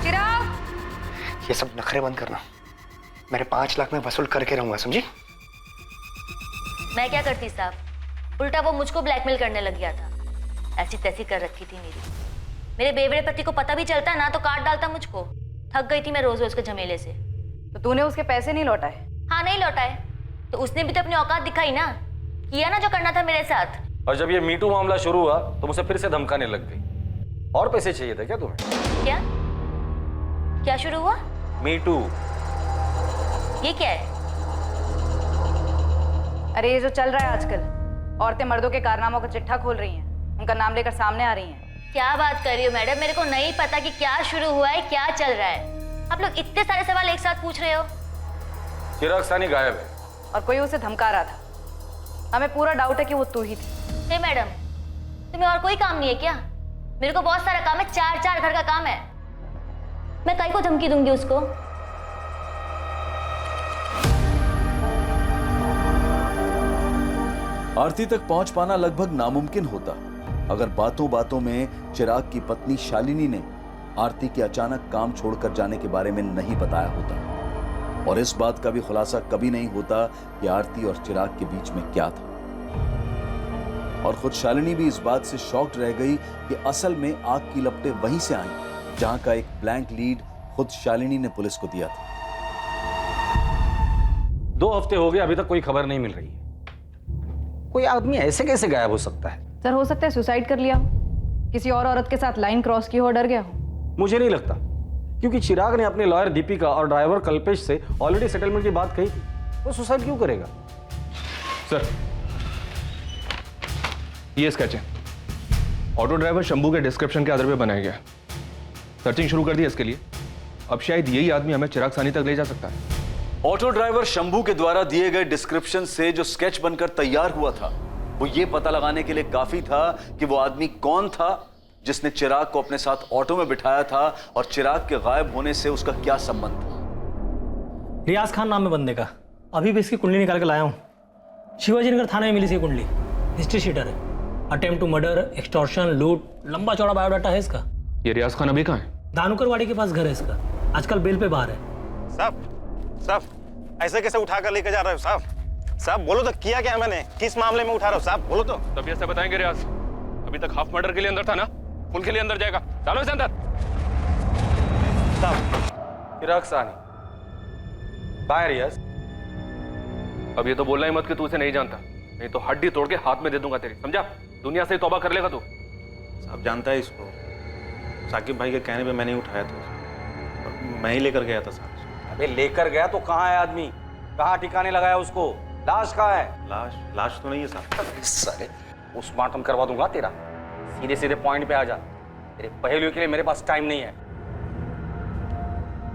चिराग, ये सब नखरे बंद करना, मेरे 5 लाख में वसूल करके रहूंगा, समझी? मैं क्या करती साहब, उल्टा वो मुझको ब्लैकमेल करने लग गया था, ऐसी तैसी कर रखी थी मेरी। मेरे बेवड़े पति को पता भी चलता ना तो काट डालता मुझको। थक गई थी मैं रोज रोज के झमेले से। तो तूने उसके पैसे नहीं लौटाए? हाँ नहीं लौटाए, तो उसने भी तो अपनी औकात दिखाई ना, किया ना जो करना था मेरे साथ। और जब ये मीटू मामला शुरू हुआ तो मुझे फिर से धमकाने लग गई। और पैसे चाहिए थे क्या तुम्हें? क्या क्या शुरू हुआ? मीटू। ये क्या है? अरे ये जो चल रहा है आजकल, औरतें मर्दों के कारनामों का चिट्ठा खोल रही हैं, उनका नाम लेकर सामने आ रही हैं। क्या बात कर रही हो मैडम, मेरे को नहीं पता कि क्या शुरू हुआ है, क्या चल रहा है। आप लोग इतने सारे सवाल एक साथ पूछ रहे हो। चिराग सानी गायब है और कोई उसे धमका रहा था। हमें पूरा डाउट है कि वो तू ही थी। हे मैडम, तुम्हें और कोई काम नहीं है क्या? मेरे को बहुत सारा काम है, 4 घर का काम है। मैं कहीं को धमकी दूंगी उसको? आरती तक पहुंच पाना लगभग नामुमकिन होता अगर बातों बातों में चिराग की पत्नी शालिनी ने आरती के अचानक काम छोड़कर जाने के बारे में नहीं बताया होता, और इस बात का भी खुलासा कभी नहीं होता कि आरती और चिराग के बीच में क्या था। और खुद शालिनी भी इस बात से शॉक्ड रह गई कि असल में आग की लपटें वहीं से आई जहां का एक ब्लैंक लीड खुद शालिनी ने पुलिस को दिया था। 2 हफ्ते हो गए, अभी तक कोई खबर नहीं मिल रही है। कोई आदमी ऐसे कैसे गायब हो सकता है? सर हो सकता है सुसाइड कर लिया हो, किसी और औरत के साथ लाइन क्रॉस की हो, डर गया हो। मुझे नहीं लगता, क्योंकि चिराग ने अपने लॉयर दीपिका और ड्राइवर कल्पेश से ऑलरेडी सेटलमेंट की बात कही थी। वो सुसाइड क्यों करेगा? सर ये स्केच है, ऑटो ड्राइवर शंभू के डिस्क्रिप्शन के आधार पर बनाया गया। सर्चिंग शुरू कर दी इसके लिए, अब शायद यही आदमी हमें चिराग सानी तक ले जा सकता है। ऑटो ड्राइवर शंभू के द्वारा दिए गए डिस्क्रिप्शन से जो स्केच बनकर तैयार हुआ था वो ये पता लगाने के लिए काफी था कि वो आदमी कौन था जिसने चिराग को अपने साथ ऑटो में बिठाया था और चिराग के गायब होने से उसका क्या संबंध था। रियाज खान नाम है बंदे का, अभी भी इसकी कुंडली निकाल के लाया हूं। शिवाजी नगर थाने में मिली इसकी कुंडली, हिस्ट्री शीटर है, अटेम्प्ट टू मर्डर, एक्सटॉर्शन, लूट, लंबा चौड़ा बायोडाटा है इसका। ये रियाज खान अभी कहाँ है? धानुकरवाड़ी के पास घर है इसका, आजकल बेल पे बाहर है। साहब ऐसे कैसे उठा कर लेकर जा रहे हो साहब? साहब बोलो तो, किया क्या मैंने, किस मामले में उठा रहे हो साहब, बोलो तो। तबीयत से बताएंगे रियाज, अभी तक हाफ मर्डर के लिए अंदर था ना, फुल के लिए अंदर जाएगा, चलो इसे अंदर। साहब चिराग सानी बाहर रियाज। अब ये तो बोलना ही मत कि तू उसे नहीं जानता, नहीं तो हड्डी तोड़ के हाथ में दे दूंगा तेरी, समझा? दुनिया से तौबा कर लेगा तू। साहब जानता है इसको, साकिब भाई के कहने पे मैंने उठाया था, मैं ही लेकर गया था साहब। अबे लेकर गया तो कहाँ है आदमी, कहाँ ठिकाने लगाया उसको? लाश कहाँ है? लाश तो नहीं है साहब। साले पोस्टमार्टम करवा दूंगा तेरा, सीधे सीधे पॉइंट पे आ जा। तेरे पहेलियों के लिए मेरे पास टाइम नहीं है।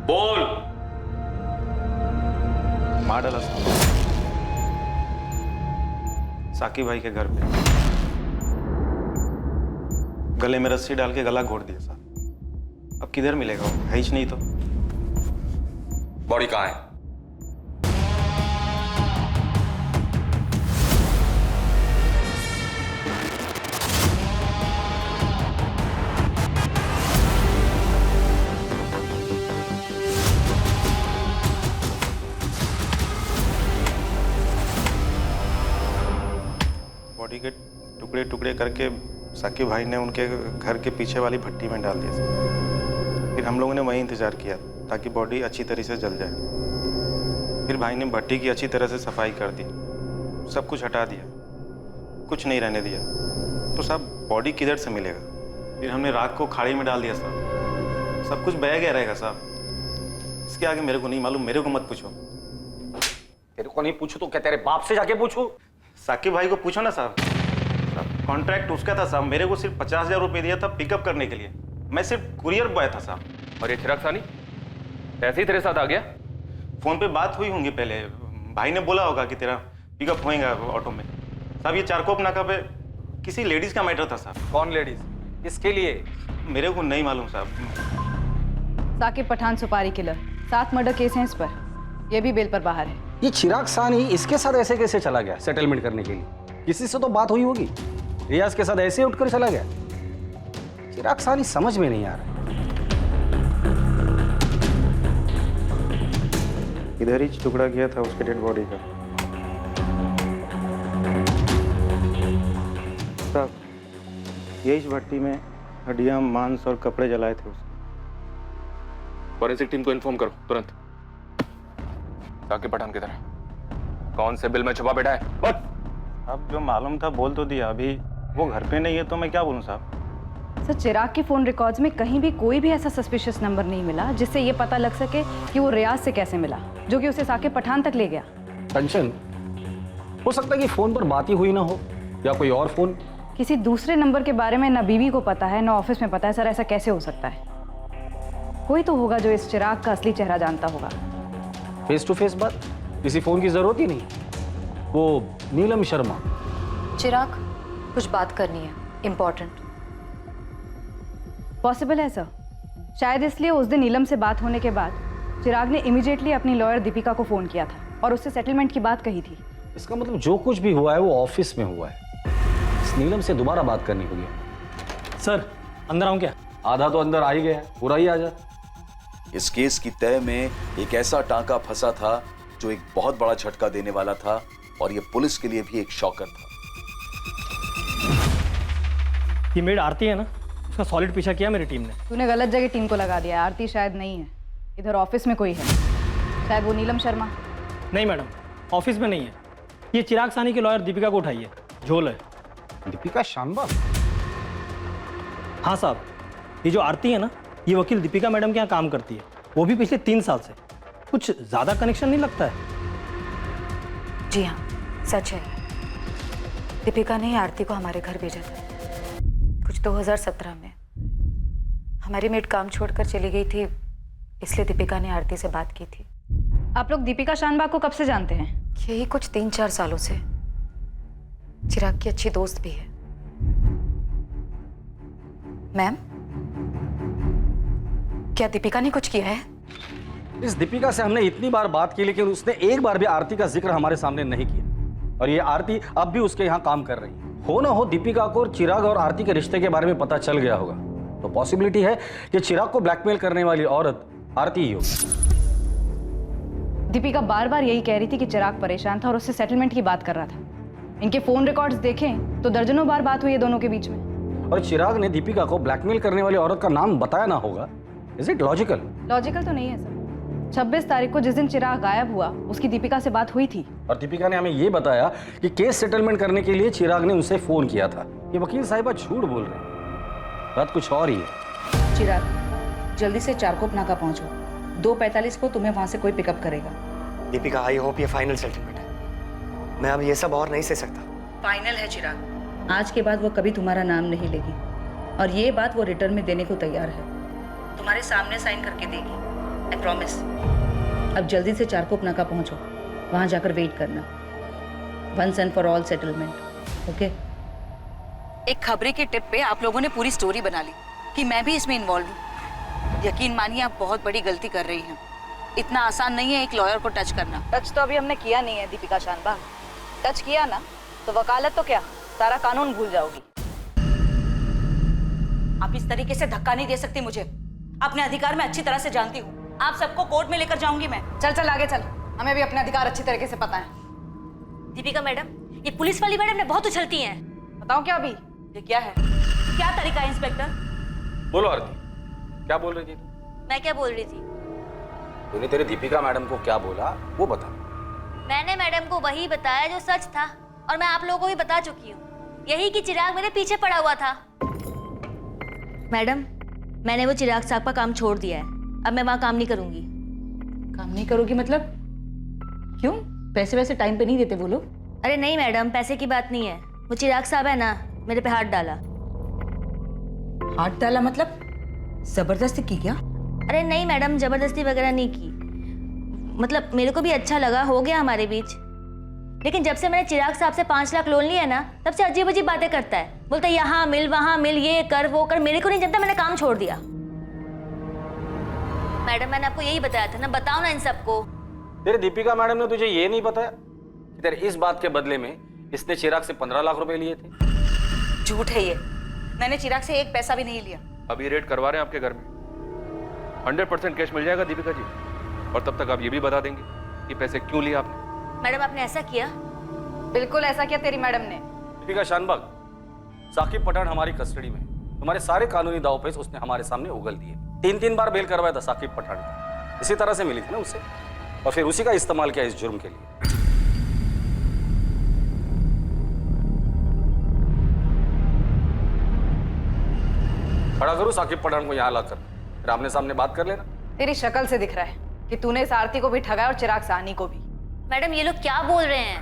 बोल। मार डाला साहब साकिब भाई के घर पे, गले में रस्सी डाल के गला घोट दिया साहब। अब किधर मिलेगा वो, है ही नहीं तो। बॉडी कहाँ है? बॉडी के टुकड़े टुकड़े करके साकिब भाई ने उनके घर के पीछे वाली भट्टी में डाल दिया। फिर हम लोगों ने वहीं इंतजार किया ताकि बॉडी अच्छी तरह से जल जाए। फिर भाई ने भट्टी की अच्छी तरह से सफाई कर दी, सब कुछ हटा दिया। कुछ नहीं रहने दिया तो साहब बॉडी किधर से मिलेगा? फिर हमने रात को खाड़ी में डाल दिया साहब। सब कुछ बह गया रहेगा साहब। इसके आगे मेरे को नहीं मालूम, मेरे को मत पूछो। तेरे को नहीं पूछू तो क्या तेरे बाप से जाके पूछू? साकिब भाई को पूछो ना साहब। कॉन्ट्रैक्ट उसका था साहब, मेरे को सिर्फ 50,000 रुपये दिया था पिकअप करने के लिए। मैं सिर्फ कुरियर बॉय था साहब। और ये चिराग सानी ऐसे ही तेरे साथ आ गया? फोन पे बात हुई होंगी पहले, भाई ने बोला होगा कि तेरा पिकअप होएगा ऑटो में। साहब ये चारकोप नाका पे किसी लेडीज का मैटर था साहब। कौन लेडीज? किसके लिए? मेरे को नहीं मालूम साहब। साकिब पठान सुपारी किलर, 7 मर्डर केस हैं इस पर, ये भी बेल पर बाहर है। ये चिराग सानी इसके साथ ऐसे कैसे चला गया सेटलमेंट करने के लिए? किसी से तो बात हुई होगी। रियाज के साथ ऐसे उठकर चला गया। चिराग सानी समझ में नहीं आ रहा। इधर ही टुकड़ा किया था उसके डेड बॉडी का। साहब यही भट्टी में हड्डियां, मांस और कपड़े जलाए थे उसने। फॉरेंसिक टीम को इन्फॉर्म करो तुरंत। साकिब पठान किधर है? कौन से बिल में छुपा बैठा है? बस अब जो मालूम था बोल तो दिया। अभी वो घर पे नहीं है तो मैं क्या बोलूं साहब? सर चिराग के फोन रिकॉर्ड्स में कहीं भी कोई भी ऐसा सस्पिशियस नंबर नहीं मिला जिससे ये पता लग सके कि वो रियाज से कैसे मिला, जो कि उसे साकिब पठान तक ले गया। टेंशन हो सकता है कि फोन पर बात ही हुई ना हो, या कोई और फोन। किसी दूसरे नंबर के बारे में ना बीवी को पता है ना ऑफिस में पता है। सर ऐसा कैसे हो सकता है? कोई तो होगा जो इस चिराग का असली चेहरा जानता होगा। फेस टू फेस बात, किसी फोन की जरूरत ही नहीं। वो नीलम शर्मा। चिराग कुछ बात करनी है, इम्पोर्टेंट। पॉसिबल है सर। शायद इसलिए उस दिन नीलम से बात होने के बाद चिराग ने इमीडिएटली अपनी लॉयर दीपिका को फोन किया था और उससे सेटलमेंट की बात कही थी। इसका मतलब जो कुछ भी हुआ है वो ऑफिस में हुआ है। इस नीलम से दोबारा बात करनी होगी। सर अंदर आऊं क्या? आधा तो अंदर आ ही गया, पूरा ही आ जा। इस केस की तय में एक ऐसा टांका फंसा था जो एक बहुत बड़ा झटका देने वाला था, और ये पुलिस के लिए भी एक शॉकर था। ये मेड आरती है ना, उसका सॉलिड पीछा किया मेरी टीम ने। तूने गलत जगह टीम को लगा दिया। आरती शायद नहीं है, इधर ऑफिस में कोई है। शायद वो नीलम शर्मा। नहीं मैडम, ऑफिस में नहीं है। ये चिराग सानी के लॉयर दीपिका को उठाइए, झोल है। दीपिका शानबाग? हाँ साहब, ये जो आरती है ना, ये वकील दीपिका मैडम के यहाँ काम करती है, वो भी पिछले 3 साल से। कुछ ज्यादा कनेक्शन नहीं लगता है? जी हाँ सच है। दीपिका ने आरती को हमारे घर भेजा था कुछ 2017 में। हमारी मेड काम छोड़कर चली गई थी, इसलिए दीपिका ने आरती से बात की थी। आप लोग दीपिका शानबाग को कब से जानते हैं? यही कुछ 3-4 सालों से। चिराग की अच्छी दोस्त भी है। मैम, क्या दीपिका ने कुछ किया है? इस दीपिका से हमने इतनी बार बात की, लेकिन उसने एक बार भी आरती का जिक्र हमारे सामने नहीं किया। और ये आरती अब भी उसके यहाँ काम कर रही है। हो ना हो दीपिका को चिराग और आरती के रिश्ते के बारे में पता चल गया होगा, तो पॉसिबिलिटी है कि चिराग को ब्लैकमेल करने वाली औरत आरती ही होगी। दीपिका बार बार यही कह रही थी कि चिराग परेशान था और उससे सेटलमेंट की बात कर रहा था। इनके फोन रिकॉर्ड्स देखें तो दर्जनों बार बात हुई है दोनों के बीच में। और चिराग ने दीपिका को ब्लैकमेल करने वाली औरत का नाम बताया ना होगा। Is it logical? लॉजिकल तो नहीं है सर। 26 तारीख को जिस दिन चिराग गायब हुआ, उसकी दीपिका से बात हुई थी। और दीपिका ने हमें ये बताया कि केस सेटलमेंट करने के लिए चिराग ने उनसे फोन किया था। ये वकील साहिबा झूठ बोल रहे हैं, बात कुछ और ही है। चिराग जल्दी से चारकोप नाका पहुंचो। 2:45 को तुम्हें वहां से कोई पिकअप करेगा। दीपिका आई होप ये फाइनल सेटलमेंट है। मैं अब ये सब और नहीं सह सकता। फाइनल है चिराग। आज के बाद वो कभी तुम्हारा नाम नहीं लेगी, और ये बात वो रिटर्न में देने को तैयार है। तुम्हारे सामने साइन करके देगी, आई प्रॉमिस। अब जल्दी से चारकोप नाका पहुंचो, वहां जाकर वेट करना। Once and for all settlement, okay? एक खबरें के टिप पे आप लोगों ने पूरी स्टोरी बना ली कि मैं भी इसमें इन्वॉल्व हूँ। यकीन मानिए आप बहुत बड़ी गलती कर रही हैं। इतना आसान नहीं है एक लॉयर को टच करना। टच तो अभी हमने किया नहीं है दीपिका शानबाग। टच किया ना तो वकालत तो क्या, सारा कानून भूल जाओगी। आप इस तरीके से धक्का नहीं दे सकती मुझे। अपने अधिकार में अच्छी तरह से जानती हूँ। आप सबको कोर्ट में लेकर जाऊंगी मैं। चल चल आगे चल, हमें भी अपने अधिकार अच्छी तरीके से पता है। दीपिका मैडम, ये पुलिस वाली मैडम ने बहुत उछलती हैं। बताओ क्या अभी? ये क्या है? क्या तरीका है इंस्पेक्टर? बोलो आरती, क्या बोल रही थी? मैं क्या बोल रही थी? तूने तेरे दीपिका मैडम को क्या बोला वो बता। मैंने मैडम को वही बताया जो सच था, और मैं आप लोगों को भी बता चुकी हूँ। यही कि चिराग मेरे पीछे पड़ा हुआ था। मैडम, मैंने वो चिराग साहब का काम छोड़ दिया है। अब मैं वहाँ काम नहीं करूंगी। काम नहीं करोगी मतलब? क्यों? पैसे वैसे टाइम पे नहीं देते वो लोग? अरे नहीं मैडम, पैसे की बात नहीं है। वो चिराग साहब है ना, मेरे पे हाथ डाला। हाथ डाला मतलब जबरदस्ती की क्या? अरे नहीं मैडम, जबरदस्ती वगैरह नहीं की। मतलब मेरे को भी अच्छा लगा, हो गया हमारे बीच। लेकिन जब से मैंने चिराग साहब से 5 लाख लोन लिया ना, तब से अजीब अजीब बातें करता है। बोलता है यहाँ मिल, वहां मिल, ये कर वो कर। मेरे को नहीं जमता, मैंने काम छोड़ दिया। मैडम, मैंने आपको यही बताया था ना, बताओ ना इन सबको। तेरे दीपिका मैडम ने तुझे ये नहीं बताया कि तेरे इस बात के बदले में इसने चिराग से 15 लाख रुपए लिए थे? झूठ है ये। मैंने चिराग से 1 पैसा भी नहीं लिया। अभी रेड करवा रहे हैं आपके घर में, 100% कैश मिल जाएगा दीपिका जी। और तब तक आप ये भी बता देंगे कि पैसे क्यों लिए आपने। मैडम, आपने ऐसा किया? बिल्कुल ऐसा किया तेरी मैडम ने। दीपिका शानबाग, साकिब पठान हमारी कस्टडी में। तुम्हारे सारे कानूनी दांवपेच उसने हमारे सामने उगल दिए। 3 बार बेल करवाया था साकिब पठान का। इसी तरह से मिली थी ना उससे, और फिर उसी का इस्तेमाल किया इस जुर्म के लिए। खड़ा करूं साकिब पठान को यहाँ लाकर, फिर आमने सामने बात कर लेना। तेरी शक्ल से दिख रहा है कि तूने इस आरती को भी ठगाया और चिराग साहनी को भी। मैडम, ये लोग क्या बोल रहे हैं?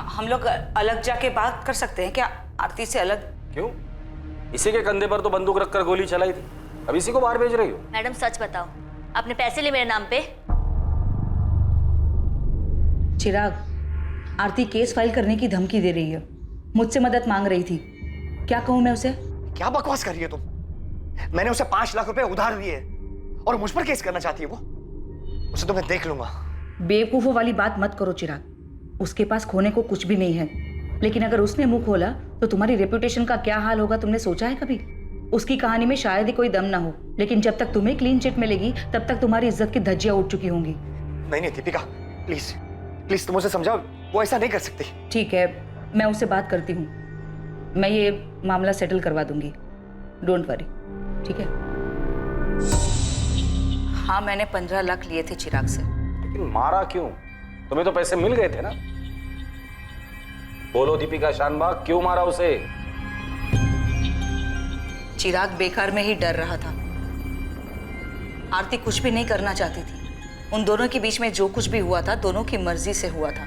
हम लोग अलग जाके बात कर सकते हैं क्या? आरती से अलग? क्यों? इसी के कंधे पर तो बंदूक रखकर गोली चलाई थी, अब इसी को बाहर भेज रही हो? मैडम सच बताओ, आपने पैसे लिए मेरे नाम पे? चिराग, आरती केस फाइल करने की धमकी दे रही है, मुझसे मदद मांग रही थी। क्या कहूं मैं उसे? क्या बकवास कर रही है तुम? मैंने उसे 5 लाख रुपए उधार दिए और मुझ पर केस करना चाहती है वो। उसे तो मैं देख लूंगा। बेवकूफों वाली बात मत करो चिराग। उसके पास खोने को कुछ भी नहीं है, लेकिन अगर उसने मुंह खोला तो तुम्हारी रेपुटेशन का क्या हाल होगा, तुमने सोचा है कभी? उसकी कहानी में शायद ही कोई दम ना हो, लेकिन जब तक तुम्हें क्लीन चिट मिलेगी तब तक तुम्हारी इज्जत की धज्जियां उठ चुकी होंगी। नहीं दीपिका, प्लीज प्लीज तुम उसे समझाओ, वो ऐसा नहीं कर सकती। ठीक है, मैं उससे बात करती हूँ। मैं ये मामला सेटल करवा दूंगी, डोंट वरी, ठीक है? हाँ, मैंने 15 लाख लिए थे चिराग से। लेकिन मारा क्यों? तुम्हें तो पैसे मिल गए थे ना। बोलो दीपिका शानबाग, क्यों मारा उसे? चिराग बेकार में ही डर रहा था। आरती कुछ भी नहीं करना चाहती थी। उन दोनों के बीच में जो कुछ भी हुआ था, दोनों की मर्जी से हुआ था।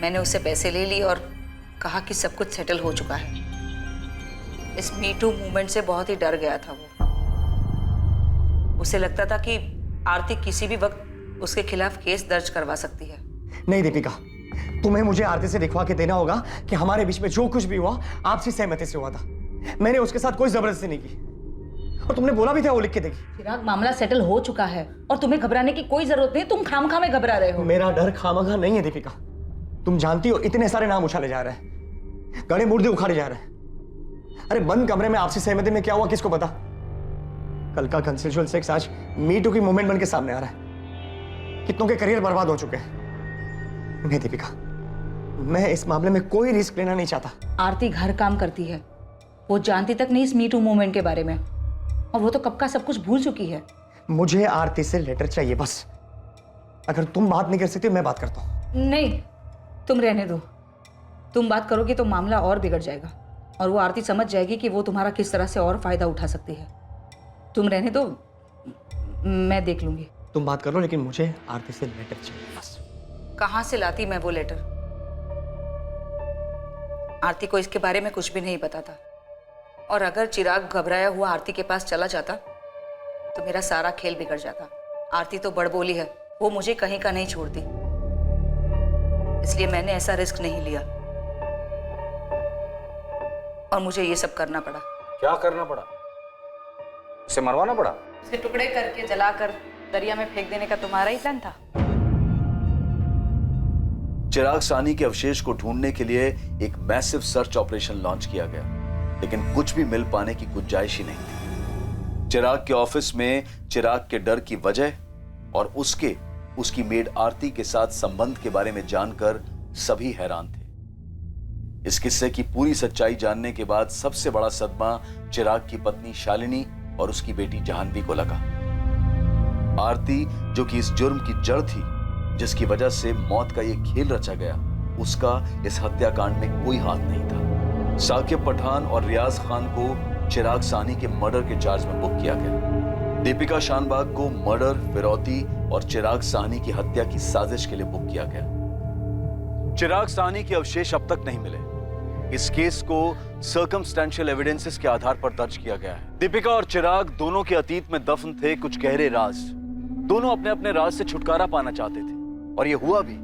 मैंने उससे पैसे ले लिए और कहा कि सब कुछ सेटल हो चुका है। इस मी टू मूवमेंट से बहुत ही डर गया था वो। उसे लगता था कि आरती किसी भी वक्त उसके खिलाफ केस दर्ज करवा सकती है। नहीं दीपिका, तुम्हें मुझे आरती से दिखवा के देना होगा कि हमारे बीच में जो कुछ भी हुआ आपसी सहमति से हुआ था। मैंने उसके साथ कोई जबरदस्ती नहीं की, और तुमने बोला भी था वो लिख के देगी। चिराग, मामला सेटल हो चुका है और तुम्हें घबराने की कोई जरूरत नहीं। तुम खामखा में घबरा रहे हो। मेरा डर खामखा नहीं है दीपिका। तुम जानती हो इतने सारे नाम उछाले जा रहे हैं, गड़े मुर्दे उखाड़े जा रहे हैं। अरे बंद कमरे में आपसी सहमति में क्या हुआ किसको पता? कल का कंसेंशुअल सेक्स आज मी टू की मूवमेंट बन के सामने आ रहा है। कितनों के करियर बर्बाद हो चुके हैं। नहीं दीपिका, मैं इस मामले में कोई रिस्क लेना नहीं चाहता। आरती घर काम करती है, वो जानती तक नहीं इस मी टू मूवमेंट के बारे में, और वो तो कब का सब कुछ भूल चुकी है। मुझे आरती से लेटर चाहिए बस। अगर तुम बात नहीं कर सकती मैं बात करता हूं। नहीं, तुम रहने दो। तुम बात करोगी तो मामला और बिगड़ जाएगा, और वो आरती समझ जाएगी कि वो तुम्हारा किस तरह से और फायदा उठा सकती है। तुम रहने दो, मैं देख लूंगी। तुम बात करो, लेकिन मुझे आरती से लेटर चाहिए बस। कहां से लाती मैं वो लेटर? आरती को इसके बारे में कुछ भी नहीं पता था, और अगर चिराग घबराया हुआ आरती के पास चला जाता तो मेरा सारा खेल बिगड़ जाता। आरती तो बड़बोली है, वो मुझे कहीं का नहीं छोड़ती, इसलिए मैंने ऐसा रिस्क नहीं लिया और मुझे ये सब करना पड़ा। क्या करना पड़ा? उसे मरवाना पड़ा? उसे टुकड़े करके जलाकर दरिया में फेंक देने का तुम्हारा ही प्लान था? चिराग साहनी के अवशेष को ढूंढने के लिए एक मैसिव सर्च ऑपरेशन लॉन्च किया गया, लेकिन कुछ भी मिल पाने की गुंजाइश ही नहीं थी। चिराग के ऑफिस में चिराग के डर की वजह और उसकी मेड आरती के साथ संबंध के बारे में जानकर सभी हैरान थे। इस किस्से की पूरी सच्चाई जानने के बाद सबसे बड़ा सदमा चिराग की पत्नी शालिनी और उसकी बेटी जाह्नवी को लगा। आरती, जो कि इस जुर्म की जड़ थी, जिसकी वजह से मौत का यह खेल रचा गया, उसका इस हत्याकांड में कोई हाथ नहीं था। साकिब पठान और रियाज खान को चिराग सानी के मर्डर के चार्ज में बुक किया गया। दीपिका शानबाग को मर्डर, फिरौती और चिराग सानी की हत्या की साजिश के लिए बुक किया गया। चिराग सानी के अवशेष अब तक नहीं मिले। इस केस को सर्कमस्टेंशियल एविडेंसेस के आधार पर दर्ज किया गया है। दीपिका और चिराग दोनों के अतीत में दफन थे कुछ गहरे राज। दोनों अपने अपने राज से छुटकारा पाना चाहते थे और ये हुआ भी,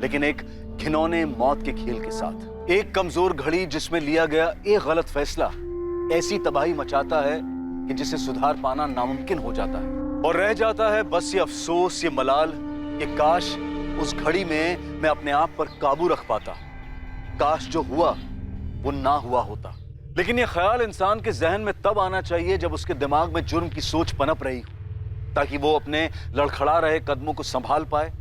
लेकिन एक घिनौने मौत के खेल के साथ। एक कमजोर घड़ी जिसमें लिया गया एक गलत फैसला ऐसी तबाही मचाता है कि जिसे सुधार पाना नामुमकिन हो जाता है और रह जाता है बस ये अफसोस, ये मलाल कि काश उस घड़ी में मैं अपने आप पर काबू रख पाता, काश जो हुआ वो ना हुआ होता। लेकिन ये ख्याल इंसान के जहन में तब आना चाहिए जब उसके दिमाग में जुर्म की सोच पनप रही हो, ताकि वो अपने लड़खड़ा रहे कदमों को संभाल पाए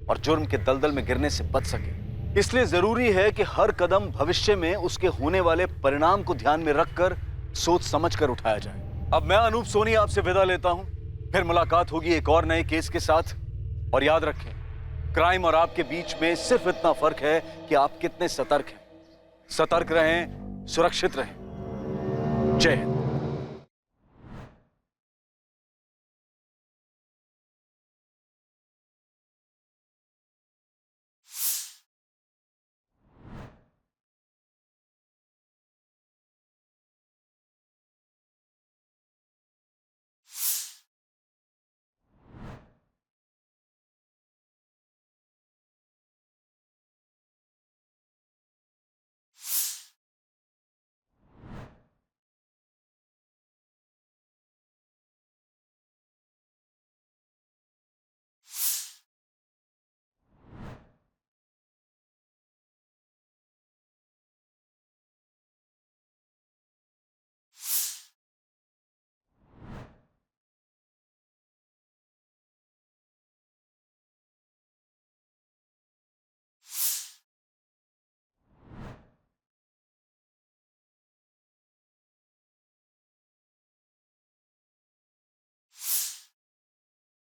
और जुर्म के दलदल में गिरने से बच सके। इसलिए जरूरी है कि हर कदम भविष्य में उसके होने वाले परिणाम को ध्यान में रखकर सोच समझ कर उठाया जाए। अब मैं अनूप सोनी आपसे विदा लेता हूं, फिर मुलाकात होगी एक और नए केस के साथ। और याद रखें, क्राइम और आपके बीच में सिर्फ इतना फर्क है कि आप कितने सतर्क हैं। सतर्क रहें, सुरक्षित रहें। जय हिंद।